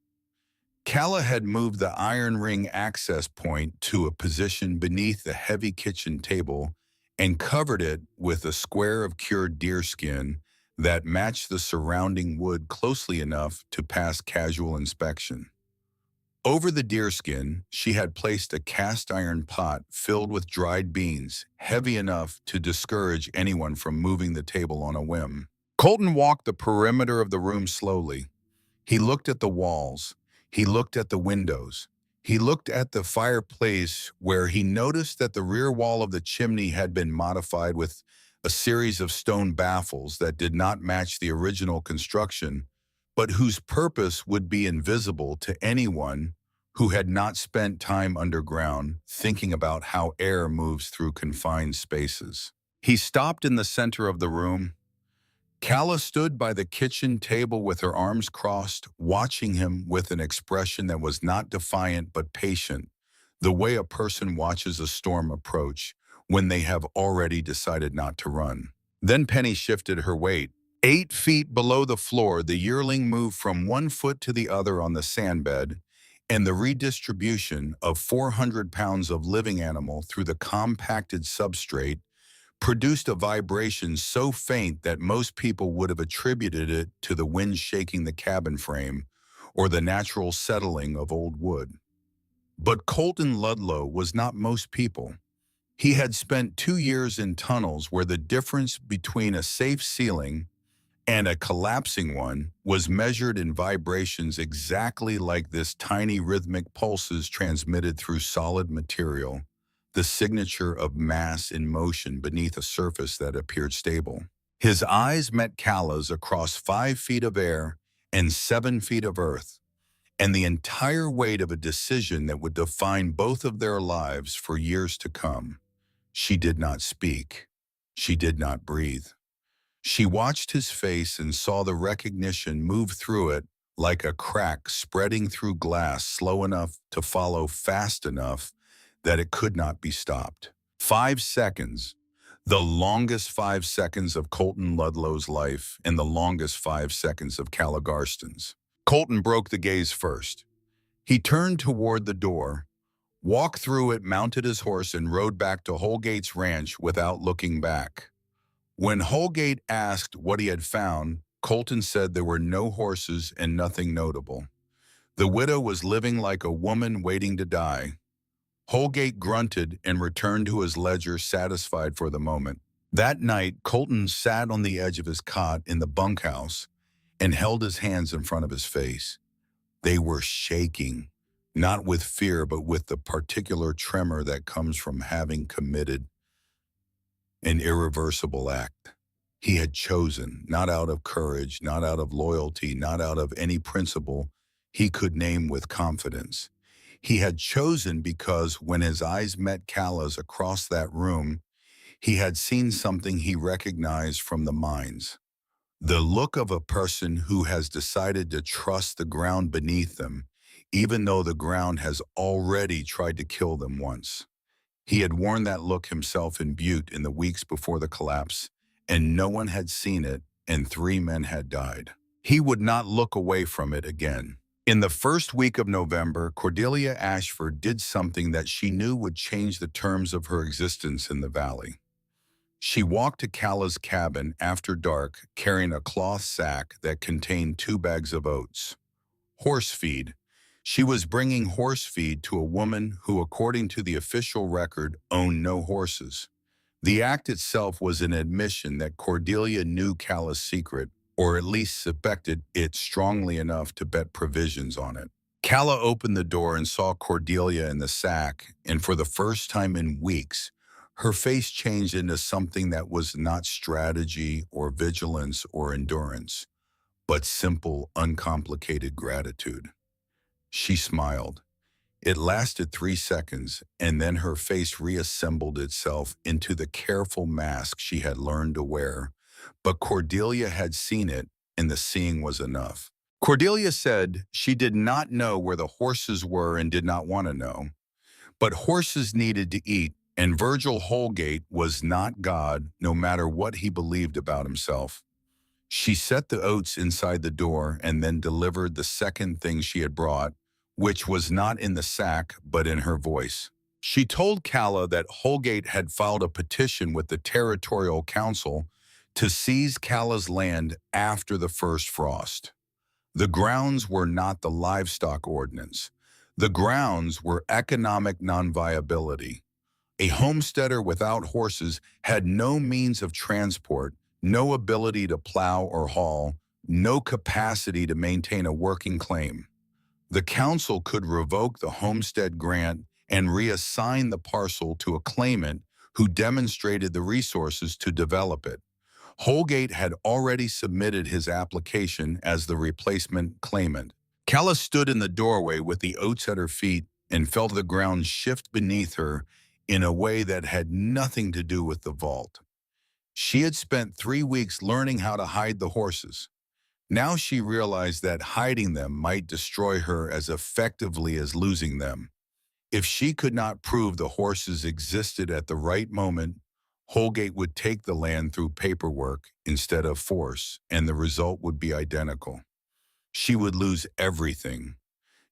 Calla had moved the iron ring access point to a position beneath the heavy kitchen table and covered it with a square of cured deerskin that matched the surrounding wood closely enough to pass casual inspection. Over the deerskin, she had placed a cast iron pot filled with dried beans, heavy enough to discourage anyone from moving the table on a whim. Colton walked the perimeter of the room slowly. He looked at the walls. He looked at the windows. He looked at the fireplace where he noticed that the rear wall of the chimney had been modified with a series of stone baffles that did not match the original construction, but whose purpose would be invisible to anyone who had not spent time underground thinking about how air moves through confined spaces. He stopped in the center of the room. Calla stood by the kitchen table with her arms crossed, watching him with an expression that was not defiant but patient, the way a person watches a storm approach when they have already decided not to run. Then Penny shifted her weight. 8 feet below the floor, the yearling moved from one foot to the other on the sandbed, and the redistribution of 400 pounds of living animal through the compacted substrate produced a vibration so faint that most people would have attributed it to the wind shaking the cabin frame or the natural settling of old wood. But Colton Ludlow was not most people. He had spent 2 years in tunnels where the difference between a safe ceiling and a collapsing one was measured in vibrations exactly like this: tiny rhythmic pulses transmitted through solid material, the signature of mass in motion beneath a surface that appeared stable. His eyes met Calla's across 5 feet of air and 7 feet of earth, and the entire weight of a decision that would define both of their lives for years to come. She did not speak. She did not breathe. She watched his face and saw the recognition move through it like a crack spreading through glass, slow enough to follow, fast enough that it could not be stopped. 5 seconds, the longest 5 seconds of Colton Ludlow's life and the longest 5 seconds of Calla Garston's. Colton broke the gaze first. He turned toward the door, walked through it, mounted his horse, and rode back to Holgate's ranch without looking back. When Holgate asked what he had found, Colton said there were no horses and nothing notable. The widow was living like a woman waiting to die. Holgate grunted and returned to his ledger, satisfied for the moment. That night, Colton sat on the edge of his cot in the bunkhouse and held his hands in front of his face. They were shaking, not with fear, but with the particular tremor that comes from having committed an irreversible act. He had chosen, not out of courage, not out of loyalty, not out of any principle he could name with confidence. He had chosen because when his eyes met Calla's across that room, he had seen something he recognized from the mines. The look of a person who has decided to trust the ground beneath them, even though the ground has already tried to kill them once. He had worn that look himself in Butte in the weeks before the collapse, and no one had seen it, and 3 men had died. He would not look away from it again. In the first week of November, Cordelia Ashford did something that she knew would change the terms of her existence in the valley. She walked to Calla's cabin after dark, carrying a cloth sack that contained 2 bags of oats. Horse feed. She was bringing horse feed to a woman who, according to the official record, owned no horses. The act itself was an admission that Cordelia knew Calla's secret, or at least suspected it strongly enough to bet provisions on it. Calla opened the door and saw Cordelia in the sack, and for the first time in weeks, her face changed into something that was not strategy or vigilance or endurance, but simple, uncomplicated gratitude. She smiled. It lasted 3 seconds, and then her face reassembled itself into the careful mask she had learned to wear. But Cordelia had seen it, and the seeing was enough. Cordelia said she did not know where the horses were and did not want to know. But horses needed to eat, and Virgil Holgate was not God, no matter what he believed about himself. She set the oats inside the door and then delivered the second thing she had brought, which was not in the sack but in her voice. She told Calla that Holgate had filed a petition with the Territorial Council to seize Calla's land after the first frost. The grounds were not the livestock ordinance. The grounds were economic non-viability. A homesteader without horses had no means of transport, no ability to plow or haul, no capacity to maintain a working claim. The council could revoke the homestead grant and reassign the parcel to a claimant who demonstrated the resources to develop it. Holgate had already submitted his application as the replacement claimant. Calla stood in the doorway with the oats at her feet and felt the ground shift beneath her in a way that had nothing to do with the vault. She had spent 3 weeks learning how to hide the horses. Now she realized that hiding them might destroy her as effectively as losing them. If she could not prove the horses existed at the right moment, Holgate would take the land through paperwork instead of force, and the result would be identical. She would lose everything,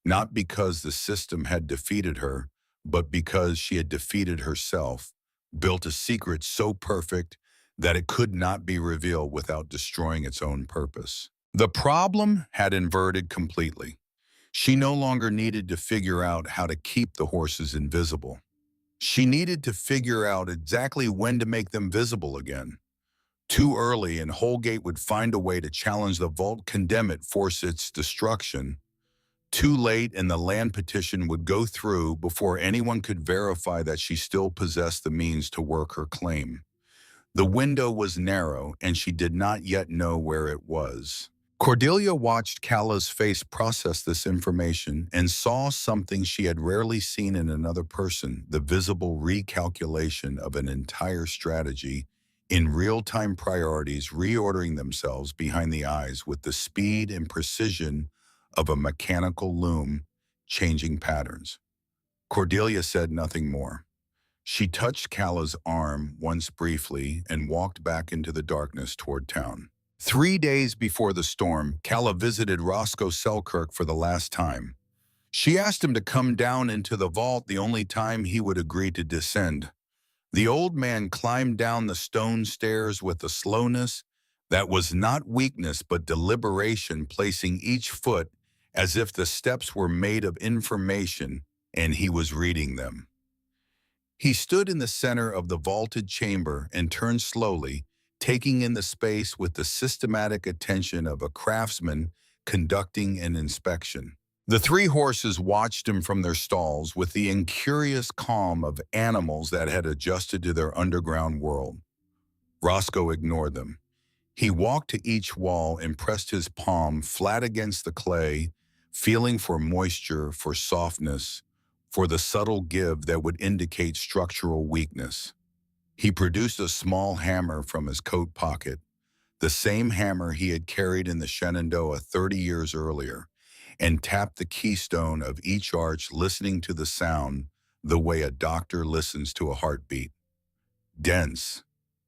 not because the system had defeated her, but because she had defeated herself, built a secret so perfect that it could not be revealed without destroying its own purpose. The problem had inverted completely. She no longer needed to figure out how to keep the horses invisible. She needed to figure out exactly when to make them visible again. Too early, and Holgate would find a way to challenge the vault, condemn it, force its destruction. Too late, and the land petition would go through before anyone could verify that she still possessed the means to work her claim. The window was narrow, and she did not yet know where it was. Cordelia watched Calla's face process this information and saw something she had rarely seen in another person, the visible recalculation of an entire strategy in real-time, priorities reordering themselves behind the eyes with the speed and precision of a mechanical loom, changing patterns. Cordelia said nothing more. She touched Calla's arm once briefly and walked back into the darkness toward town. 3 days before the storm, Calla visited Roscoe Selkirk for the last time. She asked him to come down into the vault, the only time he would agree to descend. The old man climbed down the stone stairs with a slowness that was not weakness but deliberation, placing each foot as if the steps were made of information and he was reading them. He stood in the center of the vaulted chamber and turned slowly, taking in the space with the systematic attention of a craftsman conducting an inspection. The three horses watched him from their stalls with the incurious calm of animals that had adjusted to their underground world. Roscoe ignored them. He walked to each wall and pressed his palm flat against the clay, feeling for moisture, for softness, for the subtle give that would indicate structural weakness. He produced a small hammer from his coat pocket, the same hammer he had carried in the Shenandoah 30 years earlier, and tapped the keystone of each arch, listening to the sound the way a doctor listens to a heartbeat. Dense,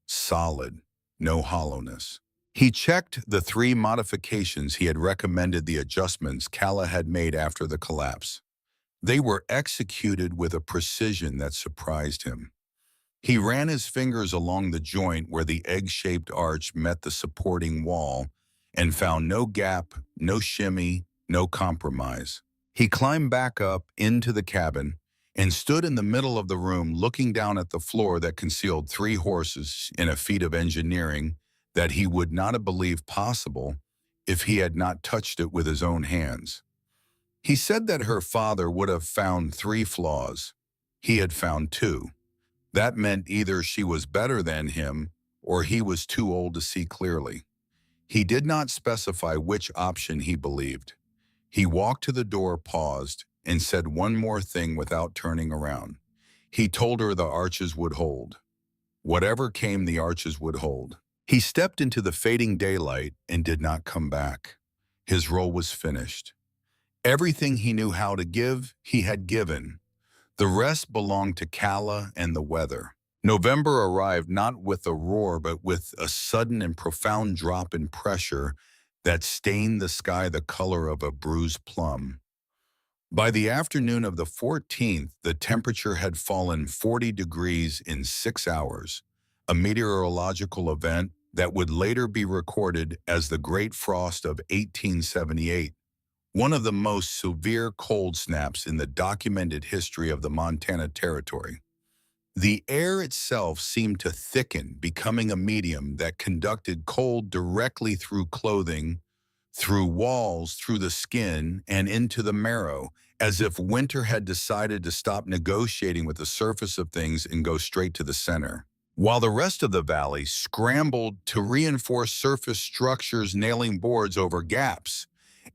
solid, no hollowness. He checked the 3 modifications he had recommended, the adjustments Calla had made after the collapse. They were executed with a precision that surprised him. He ran his fingers along the joint where the egg-shaped arch met the supporting wall and found no gap, no shimmy, no compromise. He climbed back up into the cabin and stood in the middle of the room looking down at the floor that concealed 3 horses in a feat of engineering that he would not have believed possible if he had not touched it with his own hands. He said that her father would have found 3 flaws. He had found 2. That meant either she was better than him or he was too old to see clearly. He did not specify which option he believed. He walked to the door, paused, and said one more thing without turning around. He told her the arches would hold. Whatever came, the arches would hold. He stepped into the fading daylight and did not come back. His role was finished. Everything he knew how to give, he had given. The rest belonged to Calla and the weather. November arrived not with a roar, but with a sudden and profound drop in pressure that stained the sky the color of a bruised plum. By the afternoon of the 14th, the temperature had fallen 40 degrees in 6 hours, a meteorological event that would later be recorded as the Great Frost of 1878. One of the most severe cold snaps in the documented history of the Montana Territory. The air itself seemed to thicken, becoming a medium that conducted cold directly through clothing, through walls, through the skin, and into the marrow, as if winter had decided to stop negotiating with the surface of things and go straight to the center. While the rest of the valley scrambled to reinforce surface structures, nailing boards over gaps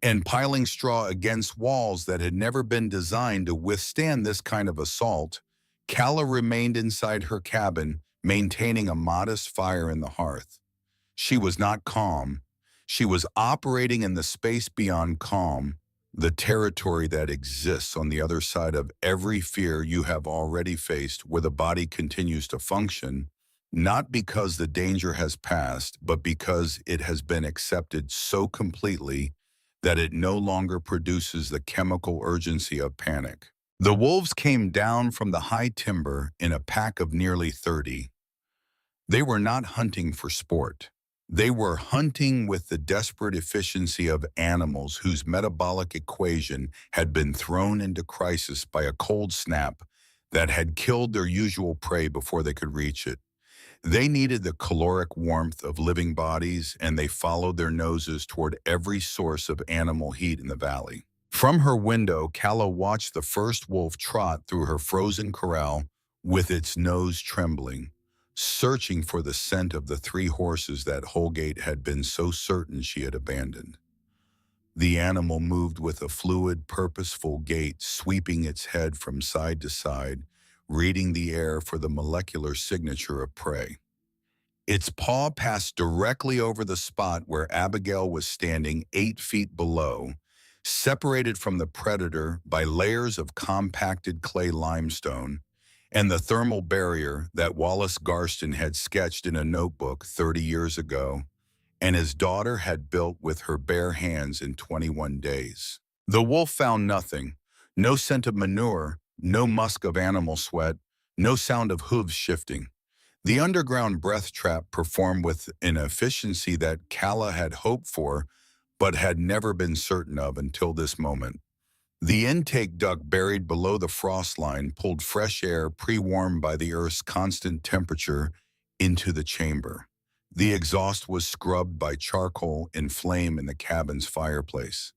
and piling straw against walls that had never been designed to withstand this kind of assault, Calla remained inside her cabin, maintaining a modest fire in the hearth. She was not calm. She was operating in the space beyond calm, the territory that exists on the other side of every fear you have already faced, where the body continues to function, not because the danger has passed, but because it has been accepted so completely that it no longer produces the chemical urgency of panic. The wolves came down from the high timber in a pack of nearly 30. They were not hunting for sport. They were hunting with the desperate efficiency of animals whose metabolic equation had been thrown into crisis by a cold snap that had killed their usual prey before they could reach it. They needed the caloric warmth of living bodies, and they followed their noses toward every source of animal heat in the valley. From her window, Calla watched the first wolf trot through her frozen corral with its nose trembling, searching for the scent of the 3 horses that Holgate had been so certain she had abandoned. The animal moved with a fluid, purposeful gait, sweeping its head from side to side, reading the air for the molecular signature of prey. Its paw passed directly over the spot where Abigail was standing 8 feet below, separated from the predator by layers of compacted clay limestone and the thermal barrier that Wallace Garston had sketched in a notebook 30 years ago, and his daughter had built with her bare hands in 21 days. The wolf found nothing: no scent of manure, no musk of animal sweat, no sound of hooves shifting. The underground breath trap performed with an efficiency that Calla had hoped for but had never been certain of until this moment. The intake duct buried below the frost line pulled fresh air pre-warmed by the Earth's constant temperature into the chamber. The exhaust was scrubbed by charcoal and flame in the cabin's fireplace.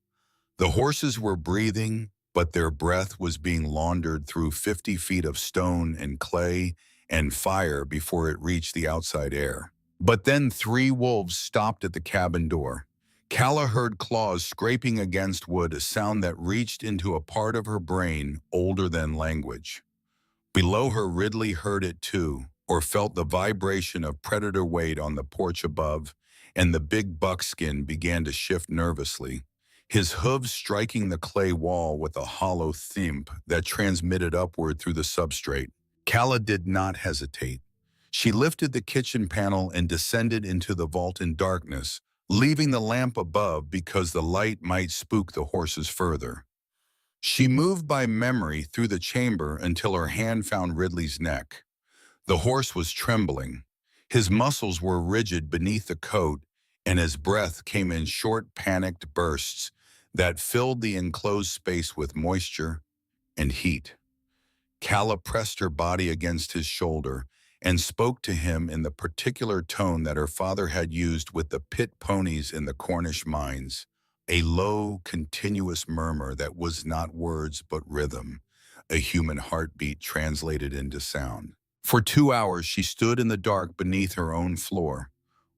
The horses were breathing, but their breath was being laundered through 50 feet of stone and clay and fire before it reached the outside air. But then 3 wolves stopped at the cabin door. Calla heard claws scraping against wood, a sound that reached into a part of her brain older than language. Below her, Ridley heard it too, or felt the vibration of predator weight on the porch above, and the big buckskin began to shift nervously, his hooves striking the clay wall with a hollow thump that transmitted upward through the substrate. Calla did not hesitate. She lifted the kitchen panel and descended into the vault in darkness, leaving the lamp above because the light might spook the horses further. She moved by memory through the chamber until her hand found Ridley's neck. The horse was trembling. His muscles were rigid beneath the coat, and his breath came in short, panicked bursts that filled the enclosed space with moisture and heat. Calla pressed her body against his shoulder and spoke to him in the particular tone that her father had used with the pit ponies in the Cornish mines, a low, continuous murmur that was not words but rhythm, a human heartbeat translated into sound. For 2 hours she stood in the dark beneath her own floor,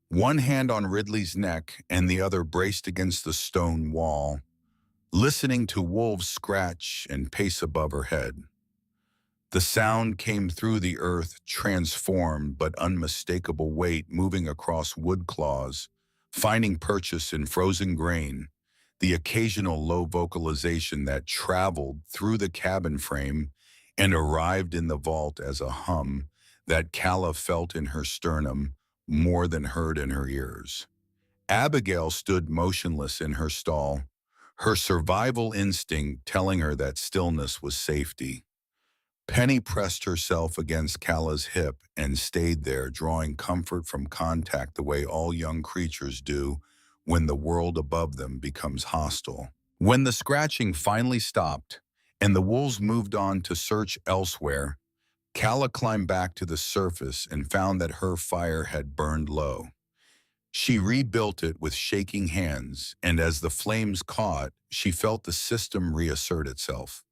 one hand on Ridley's neck and the other braced against the stone wall, listening to wolves scratch and pace above her head. The sound came through the earth, transformed but unmistakable weight moving across wood claws, finding purchase in frozen grain, the occasional low vocalization that traveled through the cabin frame and arrived in the vault as a hum that Calla felt in her sternum more than heard in her ears. Abigail stood motionless in her stall, her survival instinct telling her that stillness was safety. Penny pressed herself against Calla's hip and stayed there, drawing comfort from contact the way all young creatures do when the world above them becomes hostile. When the scratching finally stopped and the wolves moved on to search elsewhere, Calla climbed back to the surface and found that her fire had burned low. She rebuilt it with shaking hands, and as the flames caught, she felt the system reassert itself.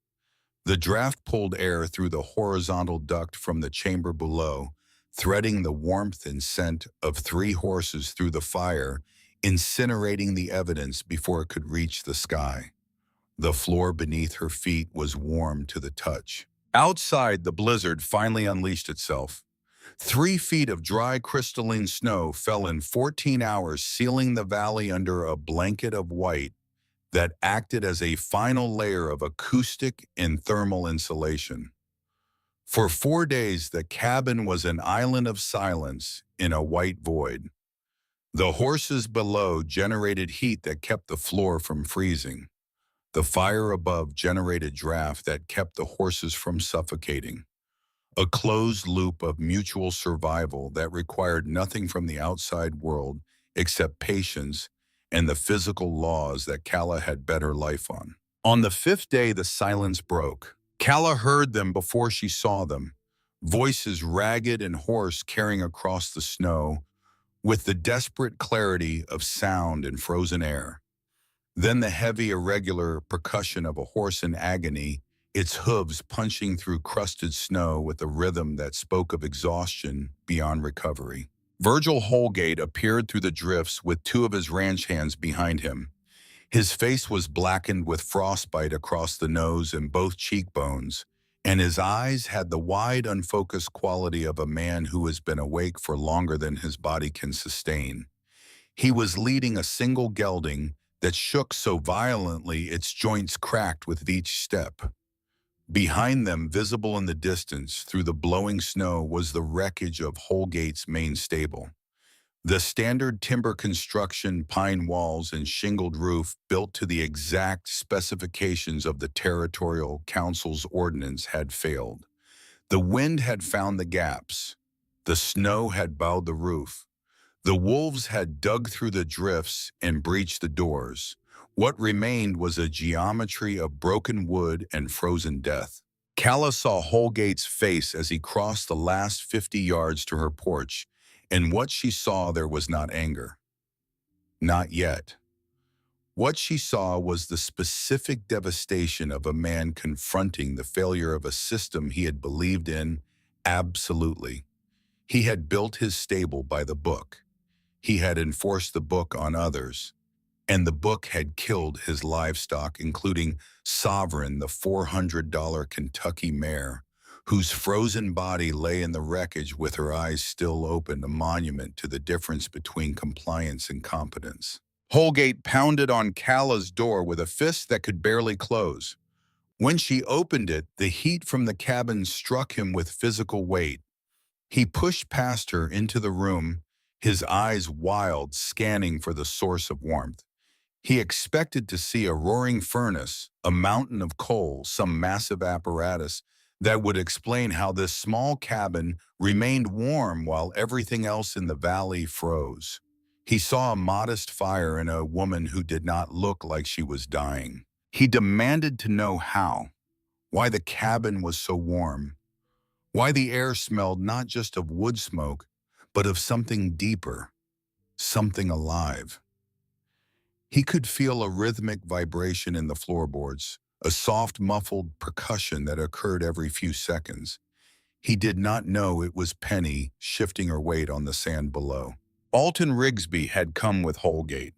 The draft pulled air through the horizontal duct from the chamber below, threading the warmth and scent of 3 horses through the fire, incinerating the evidence before it could reach the sky. The floor beneath her feet was warm to the touch. Outside, the blizzard finally unleashed itself. 3 feet of dry crystalline snow fell in 14 hours, sealing the valley under a blanket of white that acted as a final layer of acoustic and thermal insulation. For 4 days, the cabin was an island of silence in a white void. The horses below generated heat that kept the floor from freezing. The fire above generated draft that kept the horses from suffocating. A closed loop of mutual survival that required nothing from the outside world except patience and the physical laws that Kala had bet her life on. On the 5th day, the silence broke. Kala heard them before she saw them, voices ragged and hoarse carrying across the snow with the desperate clarity of sound in frozen air. Then the heavy, irregular percussion of a horse in agony, its hooves punching through crusted snow with a rhythm that spoke of exhaustion beyond recovery. Virgil Holgate appeared through the drifts with 2 of his ranch hands behind him. His face was blackened with frostbite across the nose and both cheekbones, and his eyes had the wide, unfocused quality of a man who has been awake for longer than his body can sustain. He was leading a single gelding that shook so violently its joints cracked with each step. Behind them, visible in the distance through the blowing snow, was the wreckage of Holgate's main stable. The standard timber construction, pine walls and shingled roof built to the exact specifications of the Territorial Council's ordinance had failed. The wind had found the gaps. The snow had bowed the roof. The wolves had dug through the drifts and breached the doors. What remained was a geometry of broken wood and frozen death. Kala saw Holgate's face as he crossed the last 50 yards to her porch, and what she saw there was not anger. Not yet. What she saw was the specific devastation of a man confronting the failure of a system he had believed in absolutely. He had built his stable by the book. He had enforced the book on others, and the book had killed his livestock, including Sovereign, the $400 Kentucky mare, whose frozen body lay in the wreckage with her eyes still open, a monument to the difference between compliance and competence. Holgate pounded on Kala's door with a fist that could barely close. When she opened it, the heat from the cabin struck him with physical weight. He pushed past her into the room, his eyes wild, scanning for the source of warmth. He expected to see a roaring furnace, a mountain of coal, some massive apparatus that would explain how this small cabin remained warm while everything else in the valley froze. He saw a modest fire and a woman who did not look like she was dying. He demanded to know how, why the cabin was so warm, why the air smelled not just of wood smoke, but of something deeper, something alive. He could feel a rhythmic vibration in the floorboards, a soft, muffled percussion that occurred every few seconds. He did not know it was Penny shifting her weight on the sand below. Alton Rigsby had come with Holgate.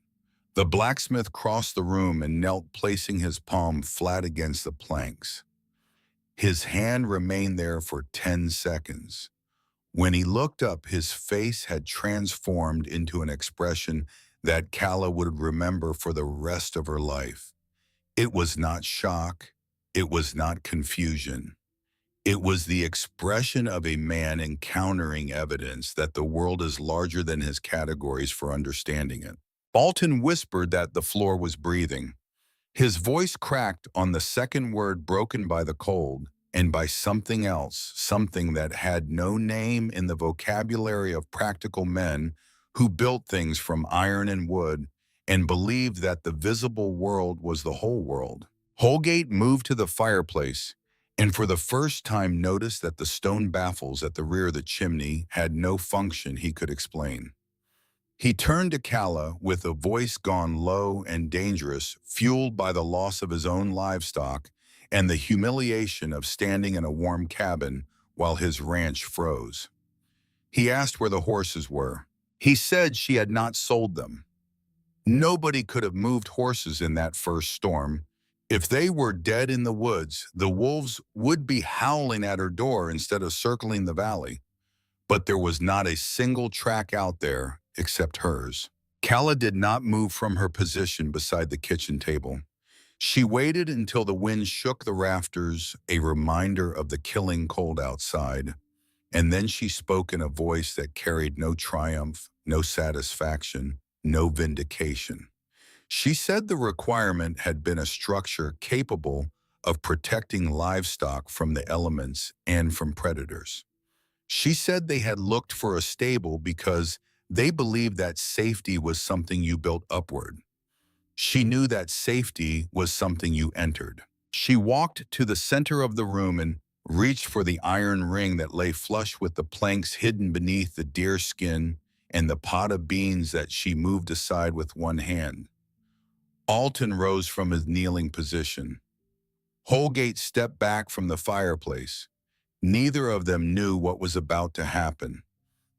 The blacksmith crossed the room and knelt, placing his palm flat against the planks. His hand remained there for 10 seconds. When he looked up, his face had transformed into an expression that Kala would remember for the rest of her life. It was not shock. It was not confusion. It was the expression of a man encountering evidence that the world is larger than his categories for understanding it. Alton whispered that the floor was breathing. His voice cracked on the second word, broken by the cold, and by something else, something that had no name in the vocabulary of practical men who built things from iron and wood and believed that the visible world was the whole world. Holgate moved to the fireplace and for the first time noticed that the stone baffles at the rear of the chimney had no function he could explain. He turned to Calla with a voice gone low and dangerous, fueled by the loss of his own livestock and the humiliation of standing in a warm cabin while his ranch froze. He asked where the horses were. He said she had not sold them. Nobody could have moved horses in that first storm. If they were dead in the woods, the wolves would be howling at her door instead of circling the valley. But there was not a single track out there except hers. Calla did not move from her position beside the kitchen table. She waited until the wind shook the rafters, a reminder of the killing cold outside, and then she spoke in a voice that carried no triumph, no satisfaction, no vindication. She said the requirement had been a structure capable of protecting livestock from the elements and from predators. She said they had looked for a stable because they believed that safety was something you built upward. She knew that safety was something you entered. She walked to the center of the room and reached for the iron ring that lay flush with the planks hidden beneath the deer skin and the pot of beans that she moved aside with one hand. Alton rose from his kneeling position. Holgate stepped back from the fireplace. Neither of them knew what was about to happen.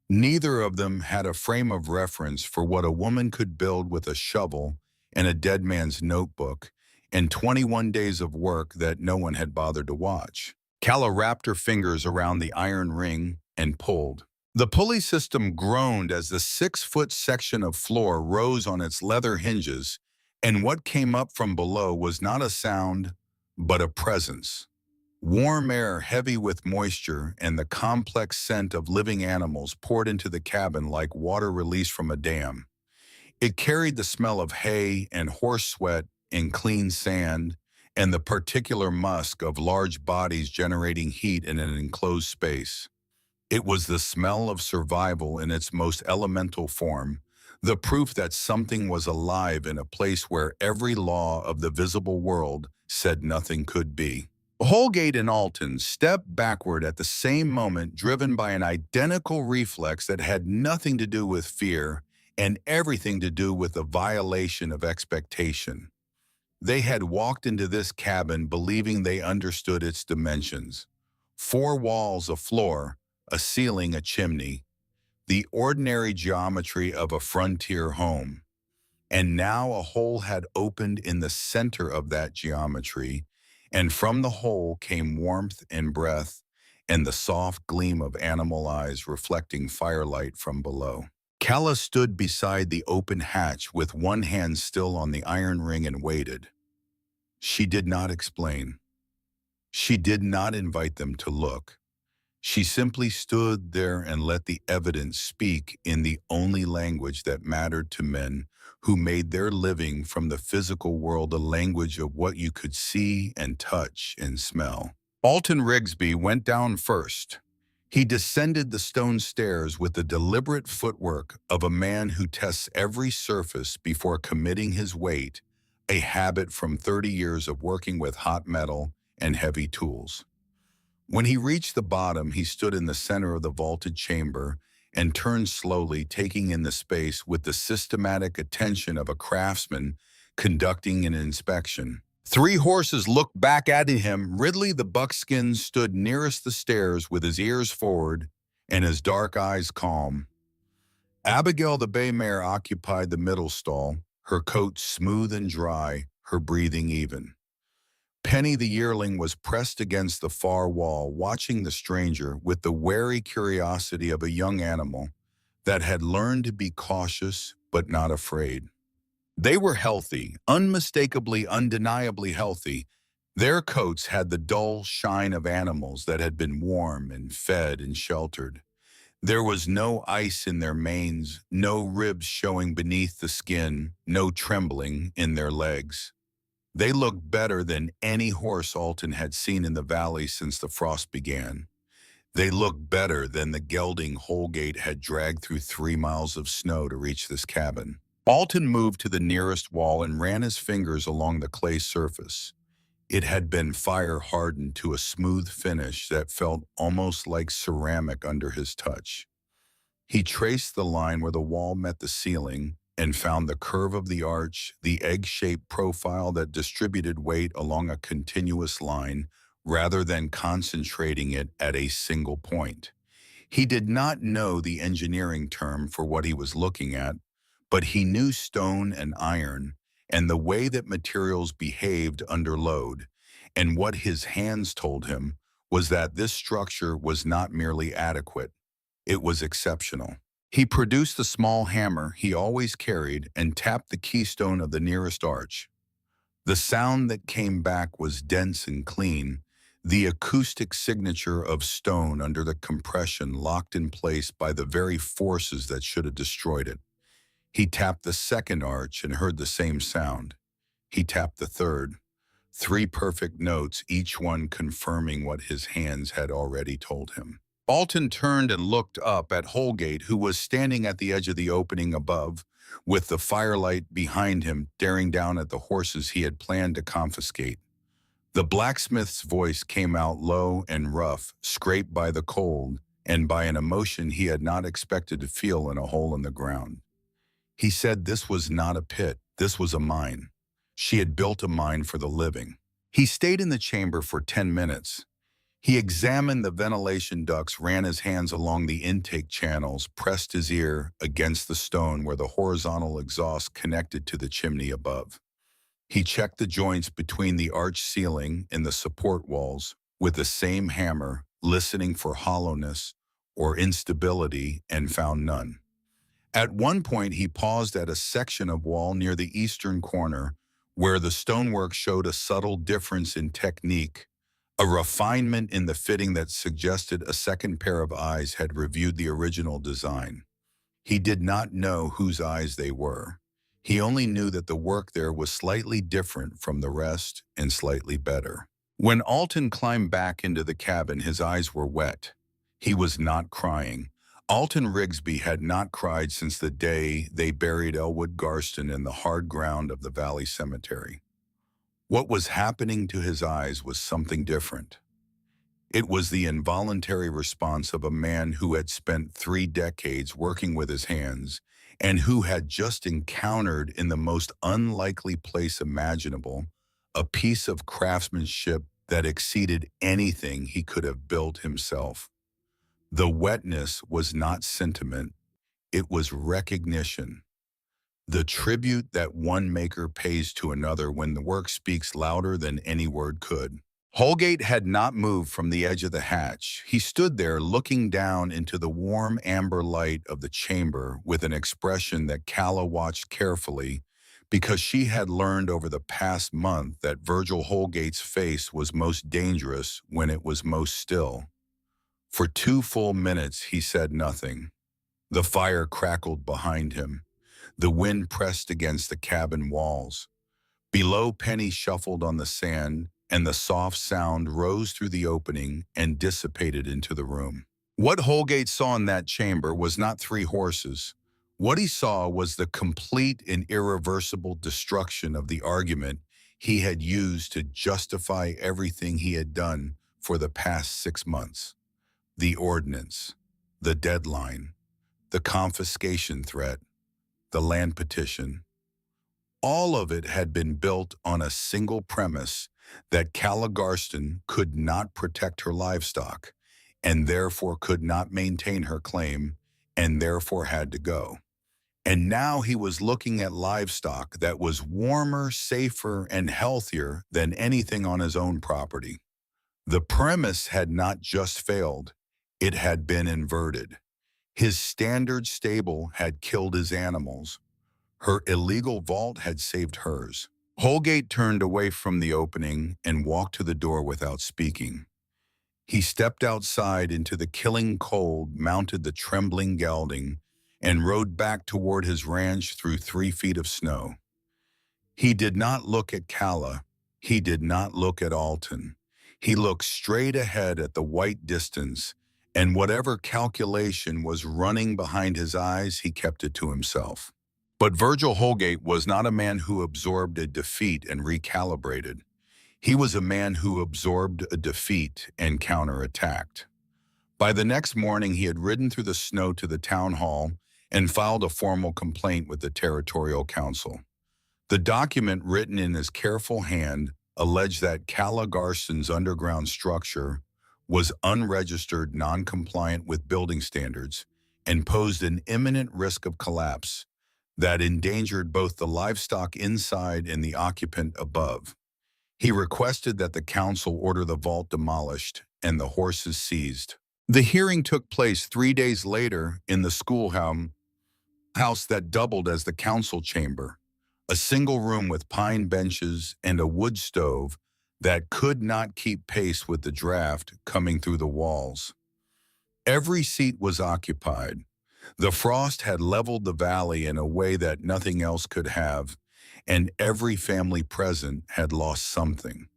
Neither of them had a frame of reference for what a woman could build with a shovel and a dead man's notebook and 21 days of work that no one had bothered to watch. Calla wrapped her fingers around the iron ring and pulled. The pulley system groaned as the 6-foot section of floor rose on its leather hinges, and what came up from below was not a sound, but a presence. Warm air heavy with moisture and the complex scent of living animals poured into the cabin like water released from a dam. It carried the smell of hay and horse sweat and clean sand and the particular musk of large bodies generating heat in an enclosed space. It was the smell of survival in its most elemental form, the proof that something was alive in a place where every law of the visible world said nothing could be. Holgate and Alton stepped backward at the same moment, driven by an identical reflex that had nothing to do with fear and everything to do with the violation of expectation. They had walked into this cabin believing they understood its dimensions. 4 walls, a floor, a ceiling, a chimney, the ordinary geometry of a frontier home. And now a hole had opened in the center of that geometry, and from the hole came warmth and breath and the soft gleam of animal eyes reflecting firelight from below. Calla stood beside the open hatch with one hand still on the iron ring and waited. She did not explain. She did not invite them to look. She simply stood there and let the evidence speak in the only language that mattered to men who made their living from the physical world, a language of what you could see and touch and smell. Alton Rigsby went down first. He descended the stone stairs with the deliberate footwork of a man who tests every surface before committing his weight, a habit from 30 years of working with hot metal and heavy tools. When he reached the bottom, he stood in the center of the vaulted chamber and turned slowly, taking in the space with the systematic attention of a craftsman conducting an inspection. 3 horses looked back at him. Ridley the buckskin stood nearest the stairs with his ears forward and his dark eyes calm. Abigail the bay mare occupied the middle stall, her coat smooth and dry, her breathing even. Penny the yearling was pressed against the far wall, watching the stranger with the wary curiosity of a young animal that had learned to be cautious but not afraid. They were healthy, unmistakably, undeniably healthy. Their coats had the dull shine of animals that had been warm and fed and sheltered. There was no ice in their manes, no ribs showing beneath the skin, no trembling in their legs. They looked better than any horse Alton had seen in the valley since the frost began. They looked better than the gelding Holgate had dragged through 3 miles of snow to reach this cabin. Alton moved to the nearest wall and ran his fingers along the clay surface. It had been fire-hardened to a smooth finish that felt almost like ceramic under his touch. He traced the line where the wall met the ceiling and found the curve of the arch, the egg-shaped profile that distributed weight along a continuous line rather than concentrating it at a single point. He did not know the engineering term for what he was looking at, but he knew stone and iron and the way that materials behaved under load. And what his hands told him was that this structure was not merely adequate, it was exceptional. He produced the small hammer he always carried and tapped the keystone of the nearest arch. The sound that came back was dense and clean, the acoustic signature of stone under the compression locked in place by the very forces that should have destroyed it. He tapped the second arch and heard the same sound. He tapped the third. Three perfect notes, each one confirming what his hands had already told him. Alton turned and looked up at Holgate, who was standing at the edge of the opening above, with the firelight behind him, staring down at the horses he had planned to confiscate. The blacksmith's voice came out low and rough, scraped by the cold and by an emotion he had not expected to feel in a hole in the ground. He said this was not a pit, this was a mine. She had built a mine for the living. He stayed in the chamber for 10 minutes. He examined the ventilation ducts, ran his hands along the intake channels, pressed his ear against the stone where the horizontal exhaust connected to the chimney above. He checked the joints between the arch ceiling and the support walls with the same hammer, listening for hollowness or instability, and found none. At one point, he paused at a section of wall near the eastern corner where the stonework showed a subtle difference in technique, a refinement in the fitting that suggested a second pair of eyes had reviewed the original design. He did not know whose eyes they were. He only knew that the work there was slightly different from the rest and slightly better. When Alton climbed back into the cabin, his eyes were wet. He was not crying. Alton Rigsby had not cried since the day they buried Elwood Garston in the hard ground of the Valley Cemetery. What was happening to his eyes was something different. It was the involuntary response of a man who had spent 3 decades working with his hands and who had just encountered in the most unlikely place imaginable a piece of craftsmanship that exceeded anything he could have built himself. The wetness was not sentiment, it was recognition. The tribute that one maker pays to another when the work speaks louder than any word could. Holgate had not moved from the edge of the hatch. He stood there looking down into the warm amber light of the chamber with an expression that Calla watched carefully because she had learned over the past month that Virgil Holgate's face was most dangerous when it was most still. For 2 full minutes he said nothing. The fire crackled behind him. The wind pressed against the cabin walls. Below, Penny shuffled on the sand, and the soft sound rose through the opening and dissipated into the room. What Holgate saw in that chamber was not 3 horses. What he saw was the complete and irreversible destruction of the argument he had used to justify everything he had done for the past 6 months. The ordinance, the deadline, the confiscation threat, the land petition. All of it had been built on a single premise that Calla Garston could not protect her livestock and therefore could not maintain her claim and therefore had to go. And now he was looking at livestock that was warmer, safer, and healthier than anything on his own property. The premise had not just failed, it had been inverted. His standard stable had killed his animals. Her illegal vault had saved hers. Holgate turned away from the opening and walked to the door without speaking. He stepped outside into the killing cold, mounted the trembling gelding, and rode back toward his ranch through 3 feet of snow. He did not look at Calla. He did not look at Alton. He looked straight ahead at the white distance, and whatever calculation was running behind his eyes, he kept it to himself. But Virgil Holgate was not a man who absorbed a defeat and recalibrated. He was a man who absorbed a defeat and counterattacked. By the next morning, he had ridden through the snow to the town hall and filed a formal complaint with the territorial council. The document, written in his careful hand, alleged that Calla Garson's underground structure was unregistered, non-compliant with building standards, and posed an imminent risk of collapse that endangered both the livestock inside and the occupant above. He requested that the council order the vault demolished and the horses seized. The hearing took place 3 days later in the schoolhouse that doubled as the council chamber, a single room with pine benches and a wood stove that could not keep pace with the draft coming through the walls. Every seat was occupied. The frost had leveled the valley in a way that nothing else could have, and every family present had lost something.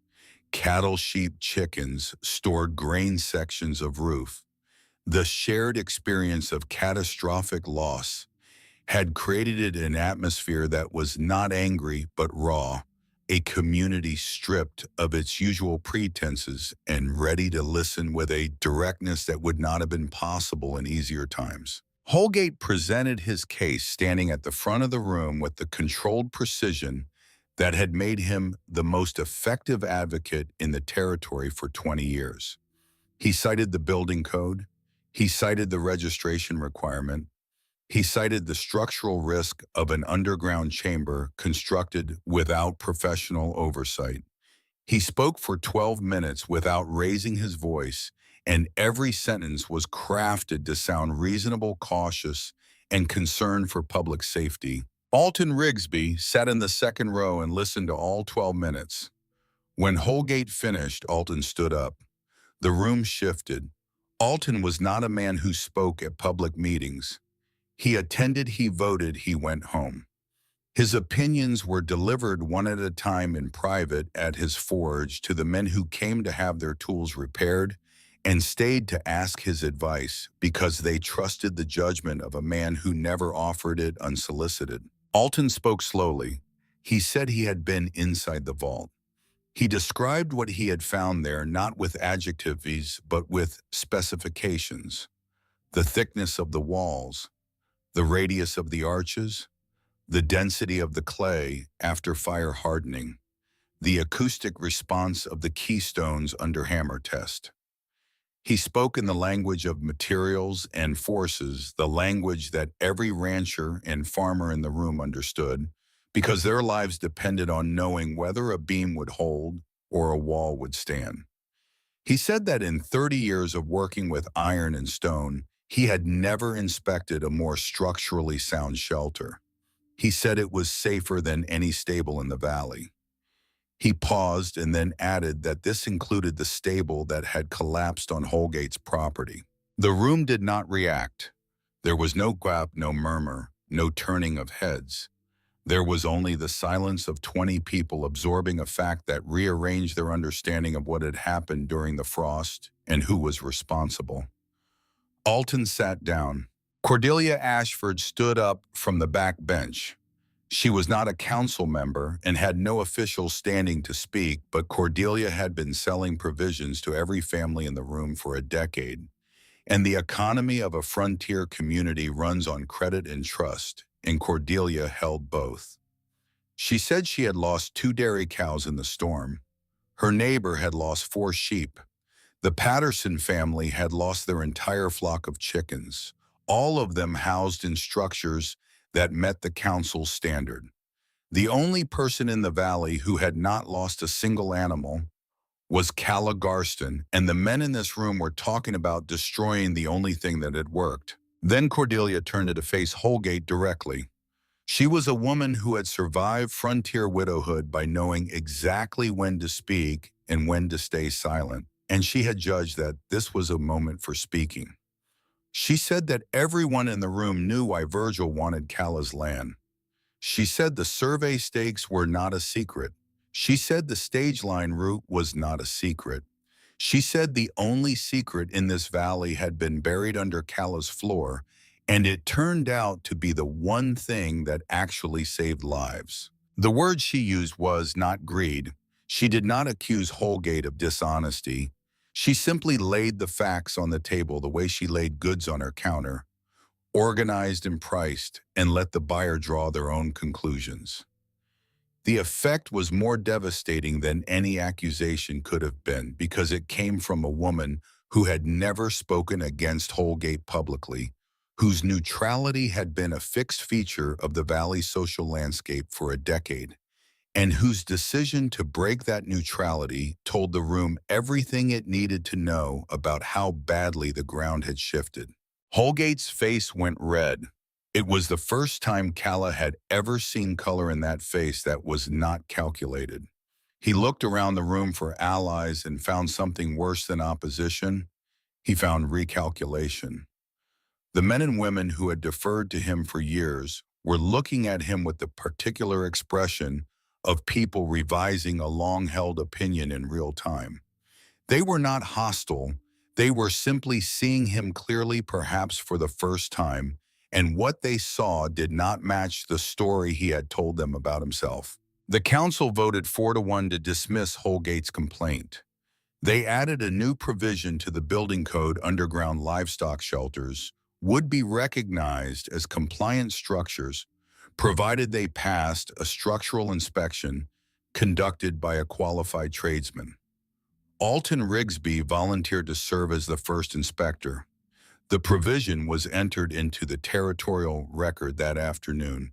Cattle, sheep, chickens, stored grain sections of roof. The shared experience of catastrophic loss had created an atmosphere that was not angry but raw, a community stripped of its usual pretenses and ready to listen with a directness that would not have been possible in easier times. Holgate presented his case standing at the front of the room with the controlled precision that had made him the most effective advocate in the territory for 20 years. He cited the building code, he cited the registration requirement, he cited the structural risk of an underground chamber constructed without professional oversight. He spoke for 12 minutes without raising his voice, and every sentence was crafted to sound reasonable, cautious, and concerned for public safety. Alton Rigsby sat in the second row and listened to all 12 minutes. When Holgate finished, Alton stood up. The room shifted. Alton was not a man who spoke at public meetings. He attended, he voted, he went home. His opinions were delivered one at a time in private at his forge to the men who came to have their tools repaired and stayed to ask his advice because they trusted the judgment of a man who never offered it unsolicited. Alton spoke slowly. He said he had been inside the vault. He described what he had found there not with adjectives but with specifications. The thickness of the walls, the radius of the arches, the density of the clay after fire hardening, the acoustic response of the keystones under hammer test. He spoke in the language of materials and forces, the language that every rancher and farmer in the room understood, because their lives depended on knowing whether a beam would hold or a wall would stand. He said that in 30 years of working with iron and stone, he had never inspected a more structurally sound shelter. He said it was safer than any stable in the valley. He paused and then added that this included the stable that had collapsed on Holgate's property. The room did not react. There was no gap, no murmur, no turning of heads. There was only the silence of 20 people absorbing a fact that rearranged their understanding of what had happened during the frost and who was responsible. Alton sat down. Cordelia Ashford stood up from the back bench. She was not a council member and had no official standing to speak, but Cordelia had been selling provisions to every family in the room for a decade. And the economy of a frontier community runs on credit and trust, and Cordelia held both. She said she had lost 2 dairy cows in the storm. Her neighbor had lost 4 sheep. The Patterson family had lost their entire flock of chickens, all of them housed in structures that met the council's standard. The only person in the valley who had not lost a single animal was Calla Garston, and the men in this room were talking about destroying the only thing that had worked. Then Cordelia turned to face Holgate directly. She was a woman who had survived frontier widowhood by knowing exactly when to speak and when to stay silent, and she had judged that this was a moment for speaking. She said that everyone in the room knew why Virgil wanted Calla's land. She said the survey stakes were not a secret. She said the stage line route was not a secret. She said the only secret in this valley had been buried under Calla's floor, and it turned out to be the one thing that actually saved lives. The word she used was not greed. She did not accuse Holgate of dishonesty. She simply laid the facts on the table the way she laid goods on her counter, organized and priced, and let the buyer draw their own conclusions. The effect was more devastating than any accusation could have been because it came from a woman who had never spoken against Holgate publicly, whose neutrality had been a fixed feature of the Valley's social landscape for a decade, and whose decision to break that neutrality told the room everything it needed to know about how badly the ground had shifted. Holgate's face went red. It was the first time Calla had ever seen color in that face that was not calculated. He looked around the room for allies and found something worse than opposition. He found recalculation. The men and women who had deferred to him for years were looking at him with the particular expression of people revising a long-held opinion in real time. They were not hostile. They were simply seeing him clearly, perhaps for the first time, and what they saw did not match the story he had told them about himself. The council voted 4-1 to dismiss Holgate's complaint. They added a new provision to the building code: underground livestock shelters would be recognized as compliant structures, provided they passed a structural inspection conducted by a qualified tradesman. Alton Rigsby volunteered to serve as the first inspector. The provision was entered into the territorial record that afternoon,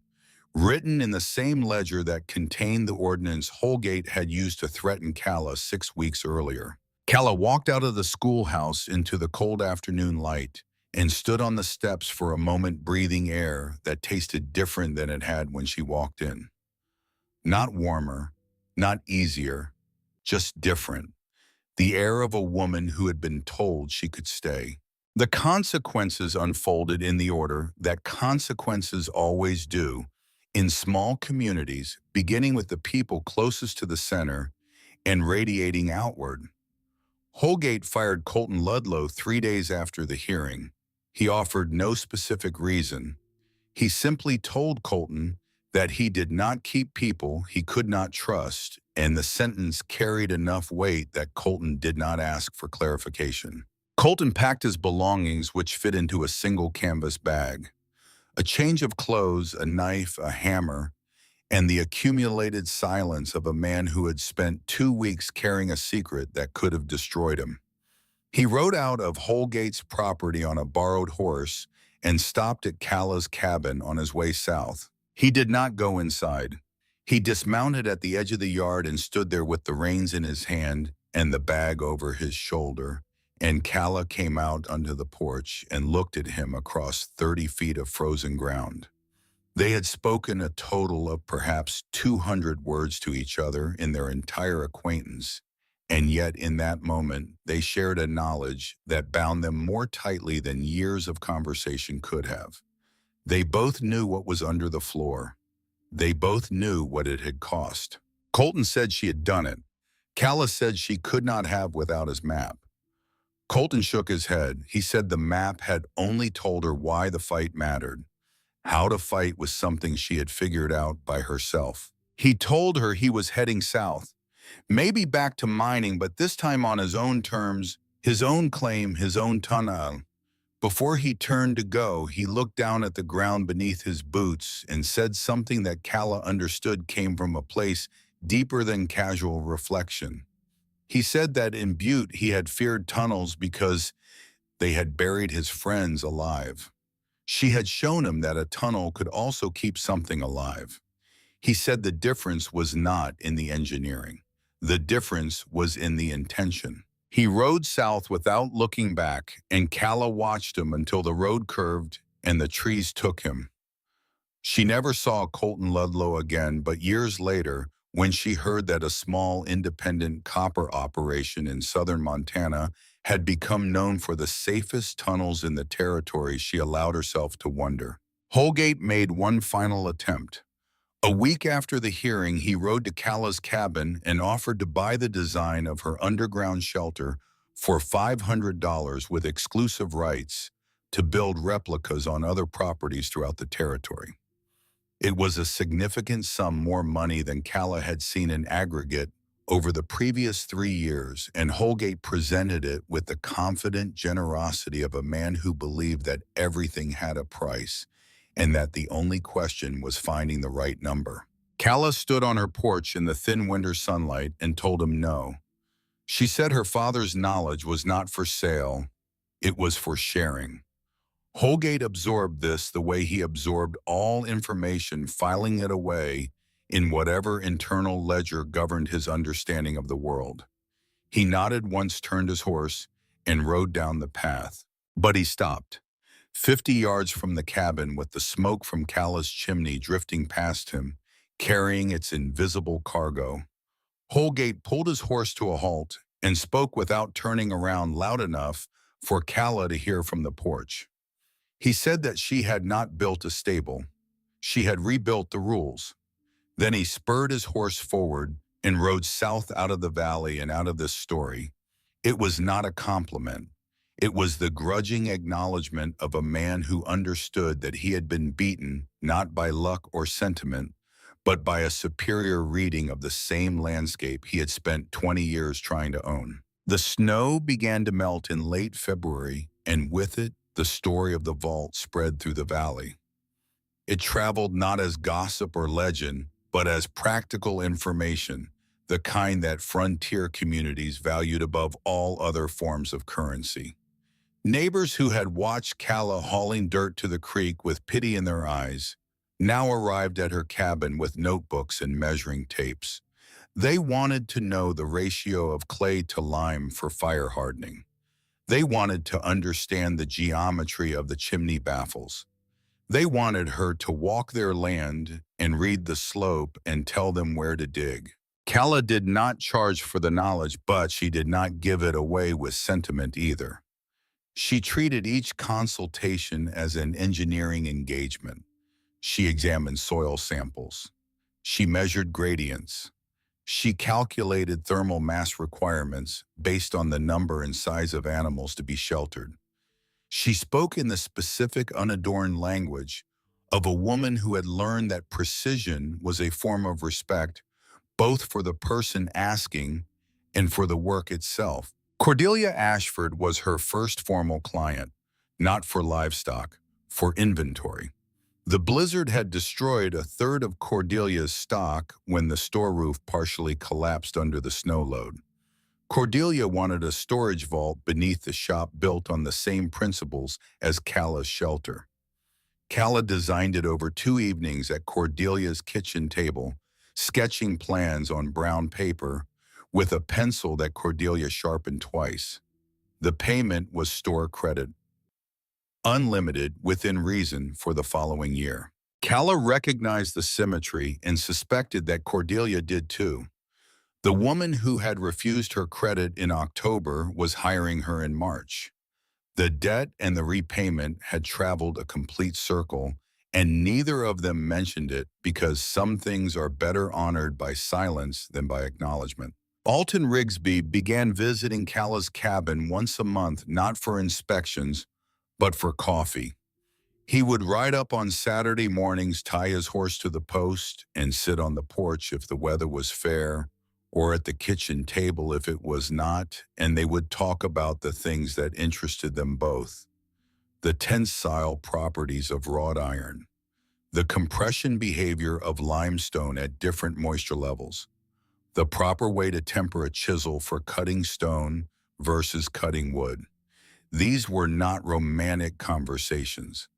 written in the same ledger that contained the ordinance Holgate had used to threaten Calla 6 weeks earlier. Calla walked out of the schoolhouse into the cold afternoon light and stood on the steps for a moment, breathing air that tasted different than it had when she walked in. Not warmer, not easier, just different. The air of a woman who had been told she could stay. The consequences unfolded in the order that consequences always do in small communities, beginning with the people closest to the center and radiating outward. Holgate fired Colton Ludlow 3 days after the hearing. He offered no specific reason. He simply told Colton that he did not keep people he could not trust, and the sentence carried enough weight that Colton did not ask for clarification. Colton packed his belongings, which fit into a single canvas bag. A change of clothes, a knife, a hammer, and the accumulated silence of a man who had spent 2 weeks carrying a secret that could have destroyed him. He rode out of Holgate's property on a borrowed horse and stopped at Calla's cabin on his way south. He did not go inside. He dismounted at the edge of the yard and stood there with the reins in his hand and the bag over his shoulder, and Calla came out onto the porch and looked at him across 30 feet of frozen ground. They had spoken a total of perhaps 200 words to each other in their entire acquaintance, and yet in that moment they shared a knowledge that bound them more tightly than years of conversation could have. They both knew what was under the floor. They both knew what it had cost. Colton said she had done it. Calla said she could not have without his map. Colton shook his head. He said the map had only told her why the fight mattered. How to fight was something she had figured out by herself. He told her he was heading south, maybe back to mining, but this time on his own terms, his own claim, his own tunnel. Before he turned to go, he looked down at the ground beneath his boots and said something that Calla understood came from a place deeper than casual reflection. He said that in Butte he had feared tunnels because they had buried his friends alive. She had shown him that a tunnel could also keep something alive. He said the difference was not in the engineering. The difference was in the intention. He rode south without looking back, and Calla watched him until the road curved and the trees took him. She never saw Colton Ludlow again, but years later, when she heard that a small independent copper operation in southern Montana had become known for the safest tunnels in the territory, she allowed herself to wonder. Holgate made one final attempt. A week after the hearing, he rode to Calla's cabin and offered to buy the design of her underground shelter for $500 with exclusive rights to build replicas on other properties throughout the territory. It was a significant sum more money than Calla had seen in aggregate over the previous 3 years, and Holgate presented it with the confident generosity of a man who believed that everything had a price and that the only question was finding the right number. Calla stood on her porch in the thin winter sunlight and told him no. She said her father's knowledge was not for sale, it was for sharing. Holgate absorbed this the way he absorbed all information, filing it away in whatever internal ledger governed his understanding of the world. He nodded once, turned his horse, and rode down the path. But he stopped, 50 yards from the cabin, with the smoke from Calla's chimney drifting past him, carrying its invisible cargo. Holgate pulled his horse to a halt and spoke without turning around, loud enough for Calla to hear from the porch. He said that she had not built a stable. She had rebuilt the rules. Then he spurred his horse forward and rode south out of the valley and out of this story. It was not a compliment. It was the grudging acknowledgement of a man who understood that he had been beaten not by luck or sentiment, but by a superior reading of the same landscape he had spent 20 years trying to own. The snow began to melt in late February, and with it, the story of the vault spread through the valley. It traveled not as gossip or legend, but as practical information, the kind that frontier communities valued above all other forms of currency. Neighbors who had watched Calla hauling dirt to the creek with pity in their eyes now arrived at her cabin with notebooks and measuring tapes. They wanted to know the ratio of clay to lime for fire hardening. They wanted to understand the geometry of the chimney baffles. They wanted her to walk their land and read the slope and tell them where to dig. Calla did not charge for the knowledge, but she did not give it away with sentiment either. She treated each consultation as an engineering engagement. She examined soil samples. She measured gradients. She calculated thermal mass requirements based on the number and size of animals to be sheltered. She spoke in the specific, unadorned language of a woman who had learned that precision was a form of respect, both for the person asking and for the work itself. Cordelia Ashford was her first formal client, not for livestock, for inventory. The blizzard had destroyed a third of Cordelia's stock when the store roof partially collapsed under the snow load. Cordelia wanted a storage vault beneath the shop built on the same principles as Calla's shelter. Calla designed it over 2 evenings at Cordelia's kitchen table, sketching plans on brown paper with a pencil that Cordelia sharpened twice. The payment was store credit, unlimited within reason for the following year. Calla recognized the symmetry and suspected that Cordelia did too. The woman who had refused her credit in October was hiring her in March. The debt and the repayment had traveled a complete circle, and neither of them mentioned it because some things are better honored by silence than by acknowledgement. Alton Rigsby began visiting Calla's cabin once a month, not for inspections, but for coffee. He would ride up on Saturday mornings, tie his horse to the post, and sit on the porch if the weather was fair, or at the kitchen table if it was not, and they would talk about the things that interested them both. The tensile properties of wrought iron, the compression behavior of limestone at different moisture levels, the proper way to temper a chisel for cutting stone versus cutting wood. These were not romantic conversations.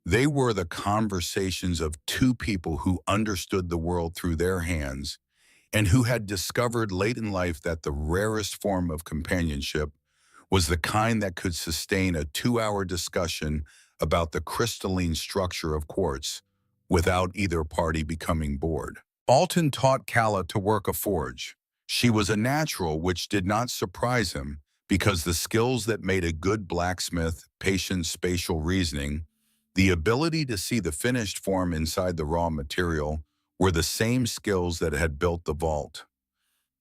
They were the conversations of two people who understood the world through their hands and who had discovered late in life that the rarest form of companionship was the kind that could sustain a 2-hour discussion about the crystalline structure of quartz without either party becoming bored. Alton taught Calla to work a forge. She was a natural, which did not surprise him, because the skills that made a good blacksmith, patient spatial reasoning, the ability to see the finished form inside the raw material, were the same skills that had built the vault.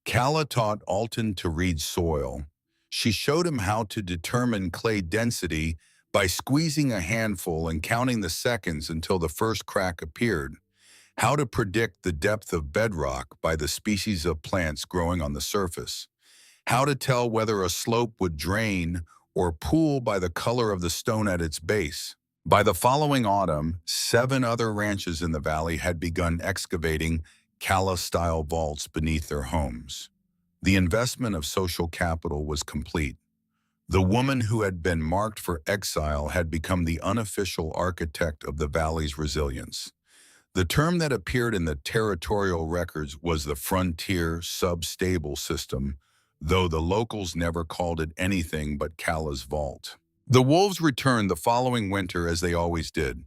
Calla taught Alton to read soil. She showed him how to determine clay density by squeezing a handful and counting the seconds until the first crack appeared, how to predict the depth of bedrock by the species of plants growing on the surface, how to tell whether a slope would drain or pool by the color of the stone at its base. By the following autumn, 7 other ranches in the valley had begun excavating Cala-style vaults beneath their homes. The investment of social capital was complete. The woman who had been marked for exile had become the unofficial architect of the valley's resilience. The term that appeared in the territorial records was the frontier sub-stable system, though the locals never called it anything but Cala's vault. The wolves returned the following winter as they always did,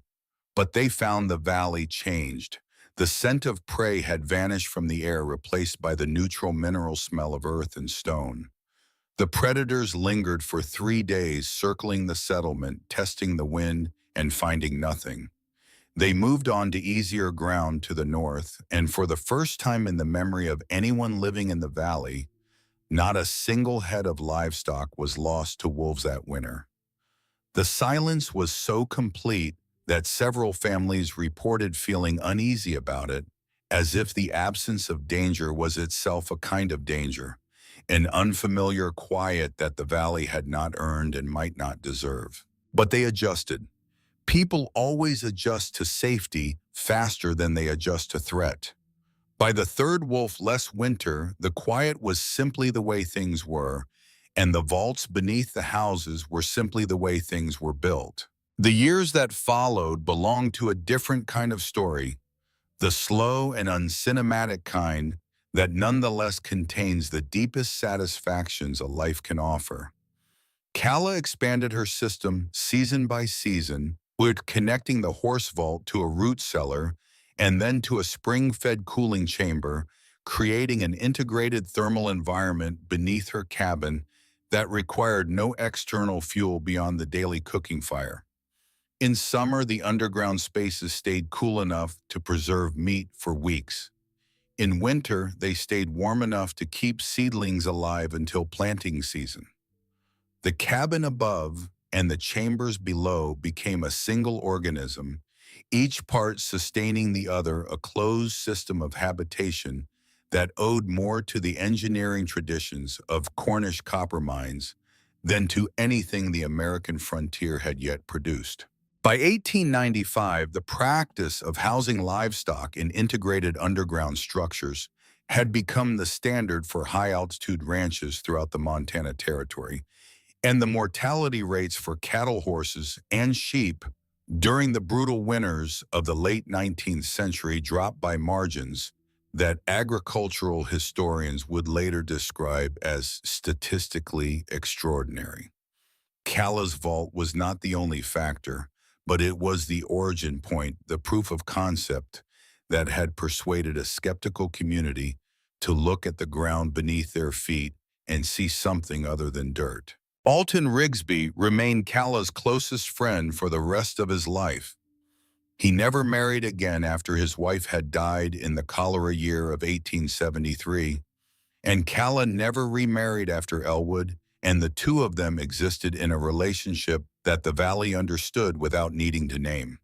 but they found the valley changed. The scent of prey had vanished from the air, replaced by the neutral mineral smell of earth and stone. The predators lingered for 3 days, circling the settlement, testing the wind and finding nothing. They moved on to easier ground to the north, and for the first time in the memory of anyone living in the valley, not a single head of livestock was lost to wolves that winter. The silence was so complete that several families reported feeling uneasy about it, as if the absence of danger was itself a kind of danger, an unfamiliar quiet that the valley had not earned and might not deserve. But they adjusted. People always adjust to safety faster than they adjust to threat. By the third wolf-less winter, the quiet was simply the way things were, and the vaults beneath the houses were simply the way things were built. The years that followed belonged to a different kind of story, the slow and uncinematic kind that nonetheless contains the deepest satisfactions a life can offer. Cala expanded her system season by season, with connecting the horse vault to a root cellar and then to a spring-fed cooling chamber, creating an integrated thermal environment beneath her cabin that required no external fuel beyond the daily cooking fire. In summer, the underground spaces stayed cool enough to preserve meat for weeks. In winter, they stayed warm enough to keep seedlings alive until planting season. The cabin above and the chambers below became a single organism, each part sustaining the other, a closed system of habitation that owed more to the engineering traditions of Cornish copper mines than to anything the American frontier had yet produced. By 1895, the practice of housing livestock in integrated underground structures had become the standard for high-altitude ranches throughout the Montana Territory, and the mortality rates for cattle, horses, and sheep during the brutal winters of the late 19th century dropped by margins that agricultural historians would later describe as statistically extraordinary. Cala's vault was not the only factor, but it was the origin point, the proof of concept that had persuaded a skeptical community to look at the ground beneath their feet and see something other than dirt. Alton Rigsby remained Cala's closest friend for the rest of his life. He never married again after his wife had died in the cholera year of 1873, and Cala never remarried after Elwood, and the two of them existed in a relationship that the valley understood without needing to name.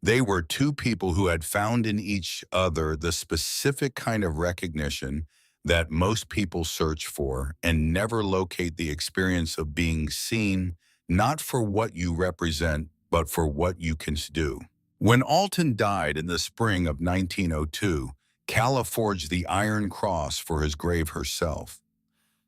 They were two people who had found in each other the specific kind of recognition that most people search for and never locate, the experience of being seen not for what you represent, but for what you can do. When Alton died in the spring of 1902, Cala forged the iron cross for his grave herself.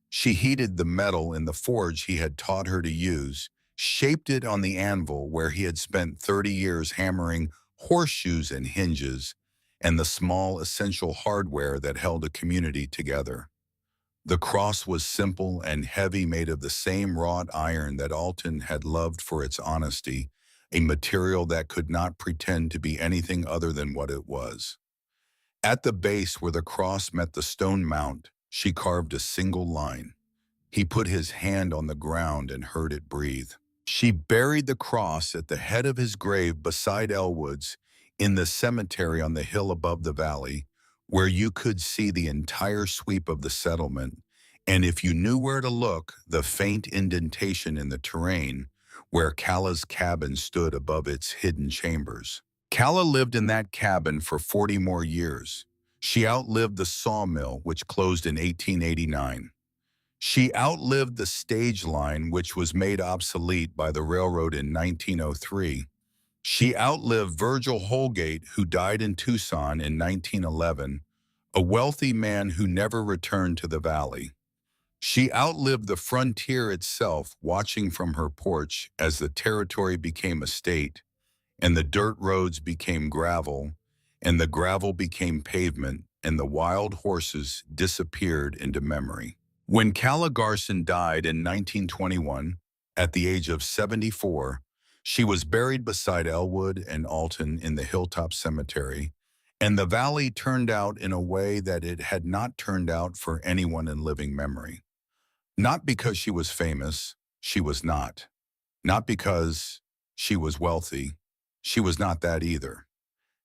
She heated the metal in the forge he had taught her to use, shaped it on the anvil where he had spent 30 years hammering horseshoes and hinges, and the small essential hardware that held a community together. The cross was simple and heavy, made of the same wrought iron that Alton had loved for its honesty, a material that could not pretend to be anything other than what it was. At the base where the cross met the stone mount, she carved a single line. He put his hand on the ground and heard it breathe. She buried the cross at the head of his grave beside Elwood's, in the cemetery on the hill above the valley, where you could see the entire sweep of the settlement, and if you knew where to look, the faint indentation in the terrain where Cala's cabin stood above its hidden chambers. Calla lived in that cabin for 40 more years. She outlived the sawmill, which closed in 1889. She outlived the stage line, which was made obsolete by the railroad in 1903. She outlived Virgil Holgate, who died in Tucson in 1911, a wealthy man who never returned to the valley. She outlived the frontier itself, watching from her porch as the territory became a state, and the dirt roads became gravel, and the gravel became pavement, and the wild horses disappeared into memory. When Calla Garson died in 1921, at the age of 74, she was buried beside Elwood and Alton in the Hilltop Cemetery, and the valley turned out in a way that it had not turned out for anyone in living memory. Not because she was famous, she was not. Not because she was wealthy, she was not that either.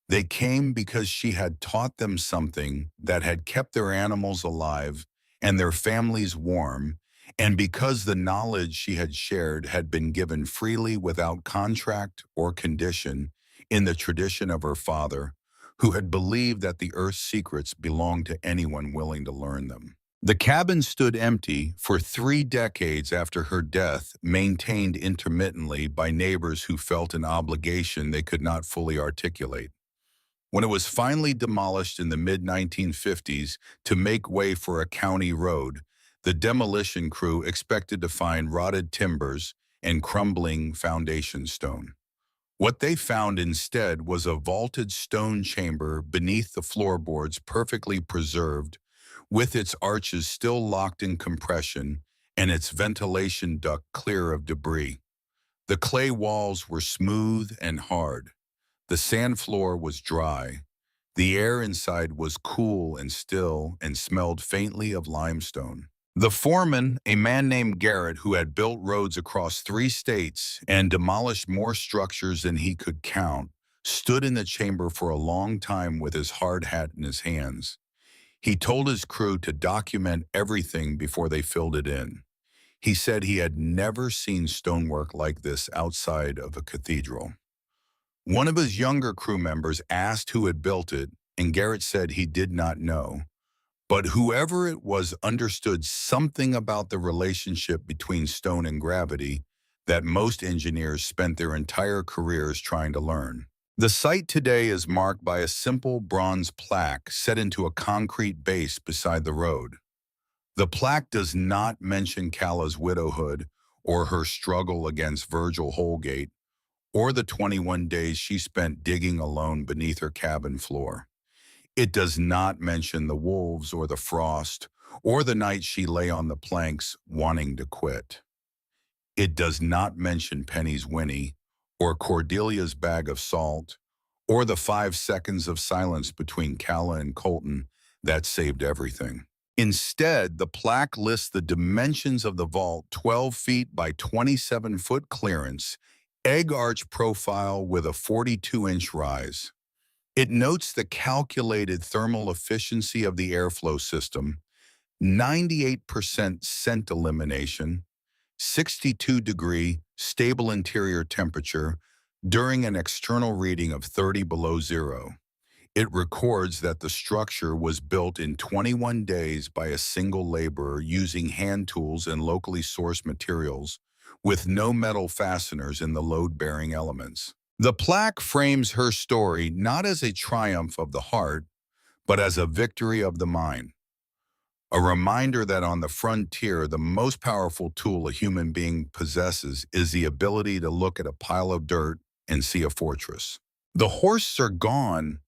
They came because she had taught them something that had kept their animals alive and their families warm, and because the knowledge she had shared had been given freely without contract or condition in the tradition of her father, who had believed that the earth's secrets belonged to anyone willing to learn them. The cabin stood empty for 3 decades after her death, maintained intermittently by neighbors who felt an obligation they could not fully articulate. When it was finally demolished in the mid-1950s to make way for a county road, the demolition crew expected to find rotted timbers and crumbling foundation stone. What they found instead was a vaulted stone chamber beneath the floorboards, perfectly preserved, with its arches still locked in compression and its ventilation duct clear of debris. The clay walls were smooth and hard. The sand floor was dry. The air inside was cool and still and smelled faintly of limestone. The foreman, a man named Garrett, who had built roads across 3 states and demolished more structures than he could count, stood in the chamber for a long time with his hard hat in his hands. He told his crew to document everything before they filled it in. He said he had never seen stonework like this outside of a cathedral. One of his younger crew members asked who had built it, and Garrett said he did not know. But whoever it was understood something about the relationship between stone and gravity that most engineers spent their entire careers trying to learn. The site today is marked by a simple bronze plaque set into a concrete base beside the road. The plaque does not mention Calla's widowhood or her struggle against Virgil Holgate, or the 21 days she spent digging alone beneath her cabin floor. It does not mention the wolves or the frost, or the night she lay on the planks wanting to quit. It does not mention Penny's whinny, or Cordelia's bag of salt, or the 5 seconds of silence between Calla and Colton that saved everything. Instead, the plaque lists the dimensions of the vault: 12 feet by 27-foot clearance, egg arch profile with a 42-inch rise. It notes the calculated thermal efficiency of the airflow system: 98% scent elimination, 62-degree stable interior temperature during an external reading of 30 below zero. It records that the structure was built in 21 days by a single laborer using hand tools and locally sourced materials, with no metal fasteners in the load-bearing elements. The plaque frames her story not as a triumph of the heart, but as a victory of the mind. A reminder that on the frontier, the most powerful tool a human being possesses is the ability to look at a pile of dirt and see a fortress. The horses are gone.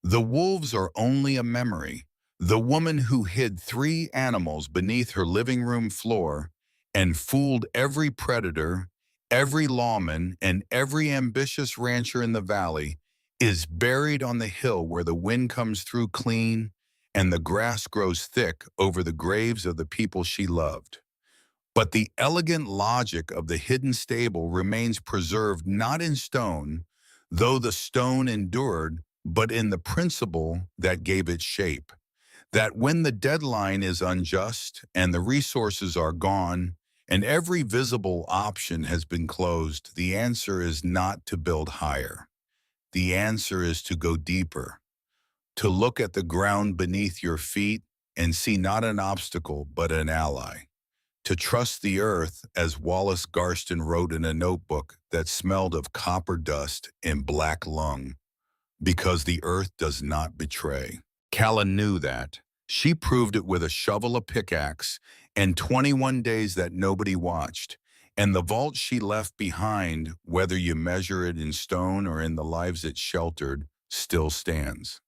The wolves are only a memory. The woman who hid 3 animals beneath her living room floor and fooled every predator, every lawman, and every ambitious rancher in the valley is buried on the hill where the wind comes through clean and the grass grows thick over the graves of the people she loved. But the elegant logic of the hidden stable remains preserved not in stone, though the stone endured, but in the principle that gave it shape. That when the deadline is unjust and the resources are gone and every visible option has been closed, the answer is not to build higher. The answer is to go deeper, to look at the ground beneath your feet and see not an obstacle but an ally. To trust the earth, as Wallace Garston wrote in a notebook that smelled of copper dust and black lung, because the earth does not betray. Calla knew that. She proved it with a shovel, a pickaxe, and 21 days that nobody watched. And the vault she left behind, whether you measure it in stone or in the lives it sheltered, still stands.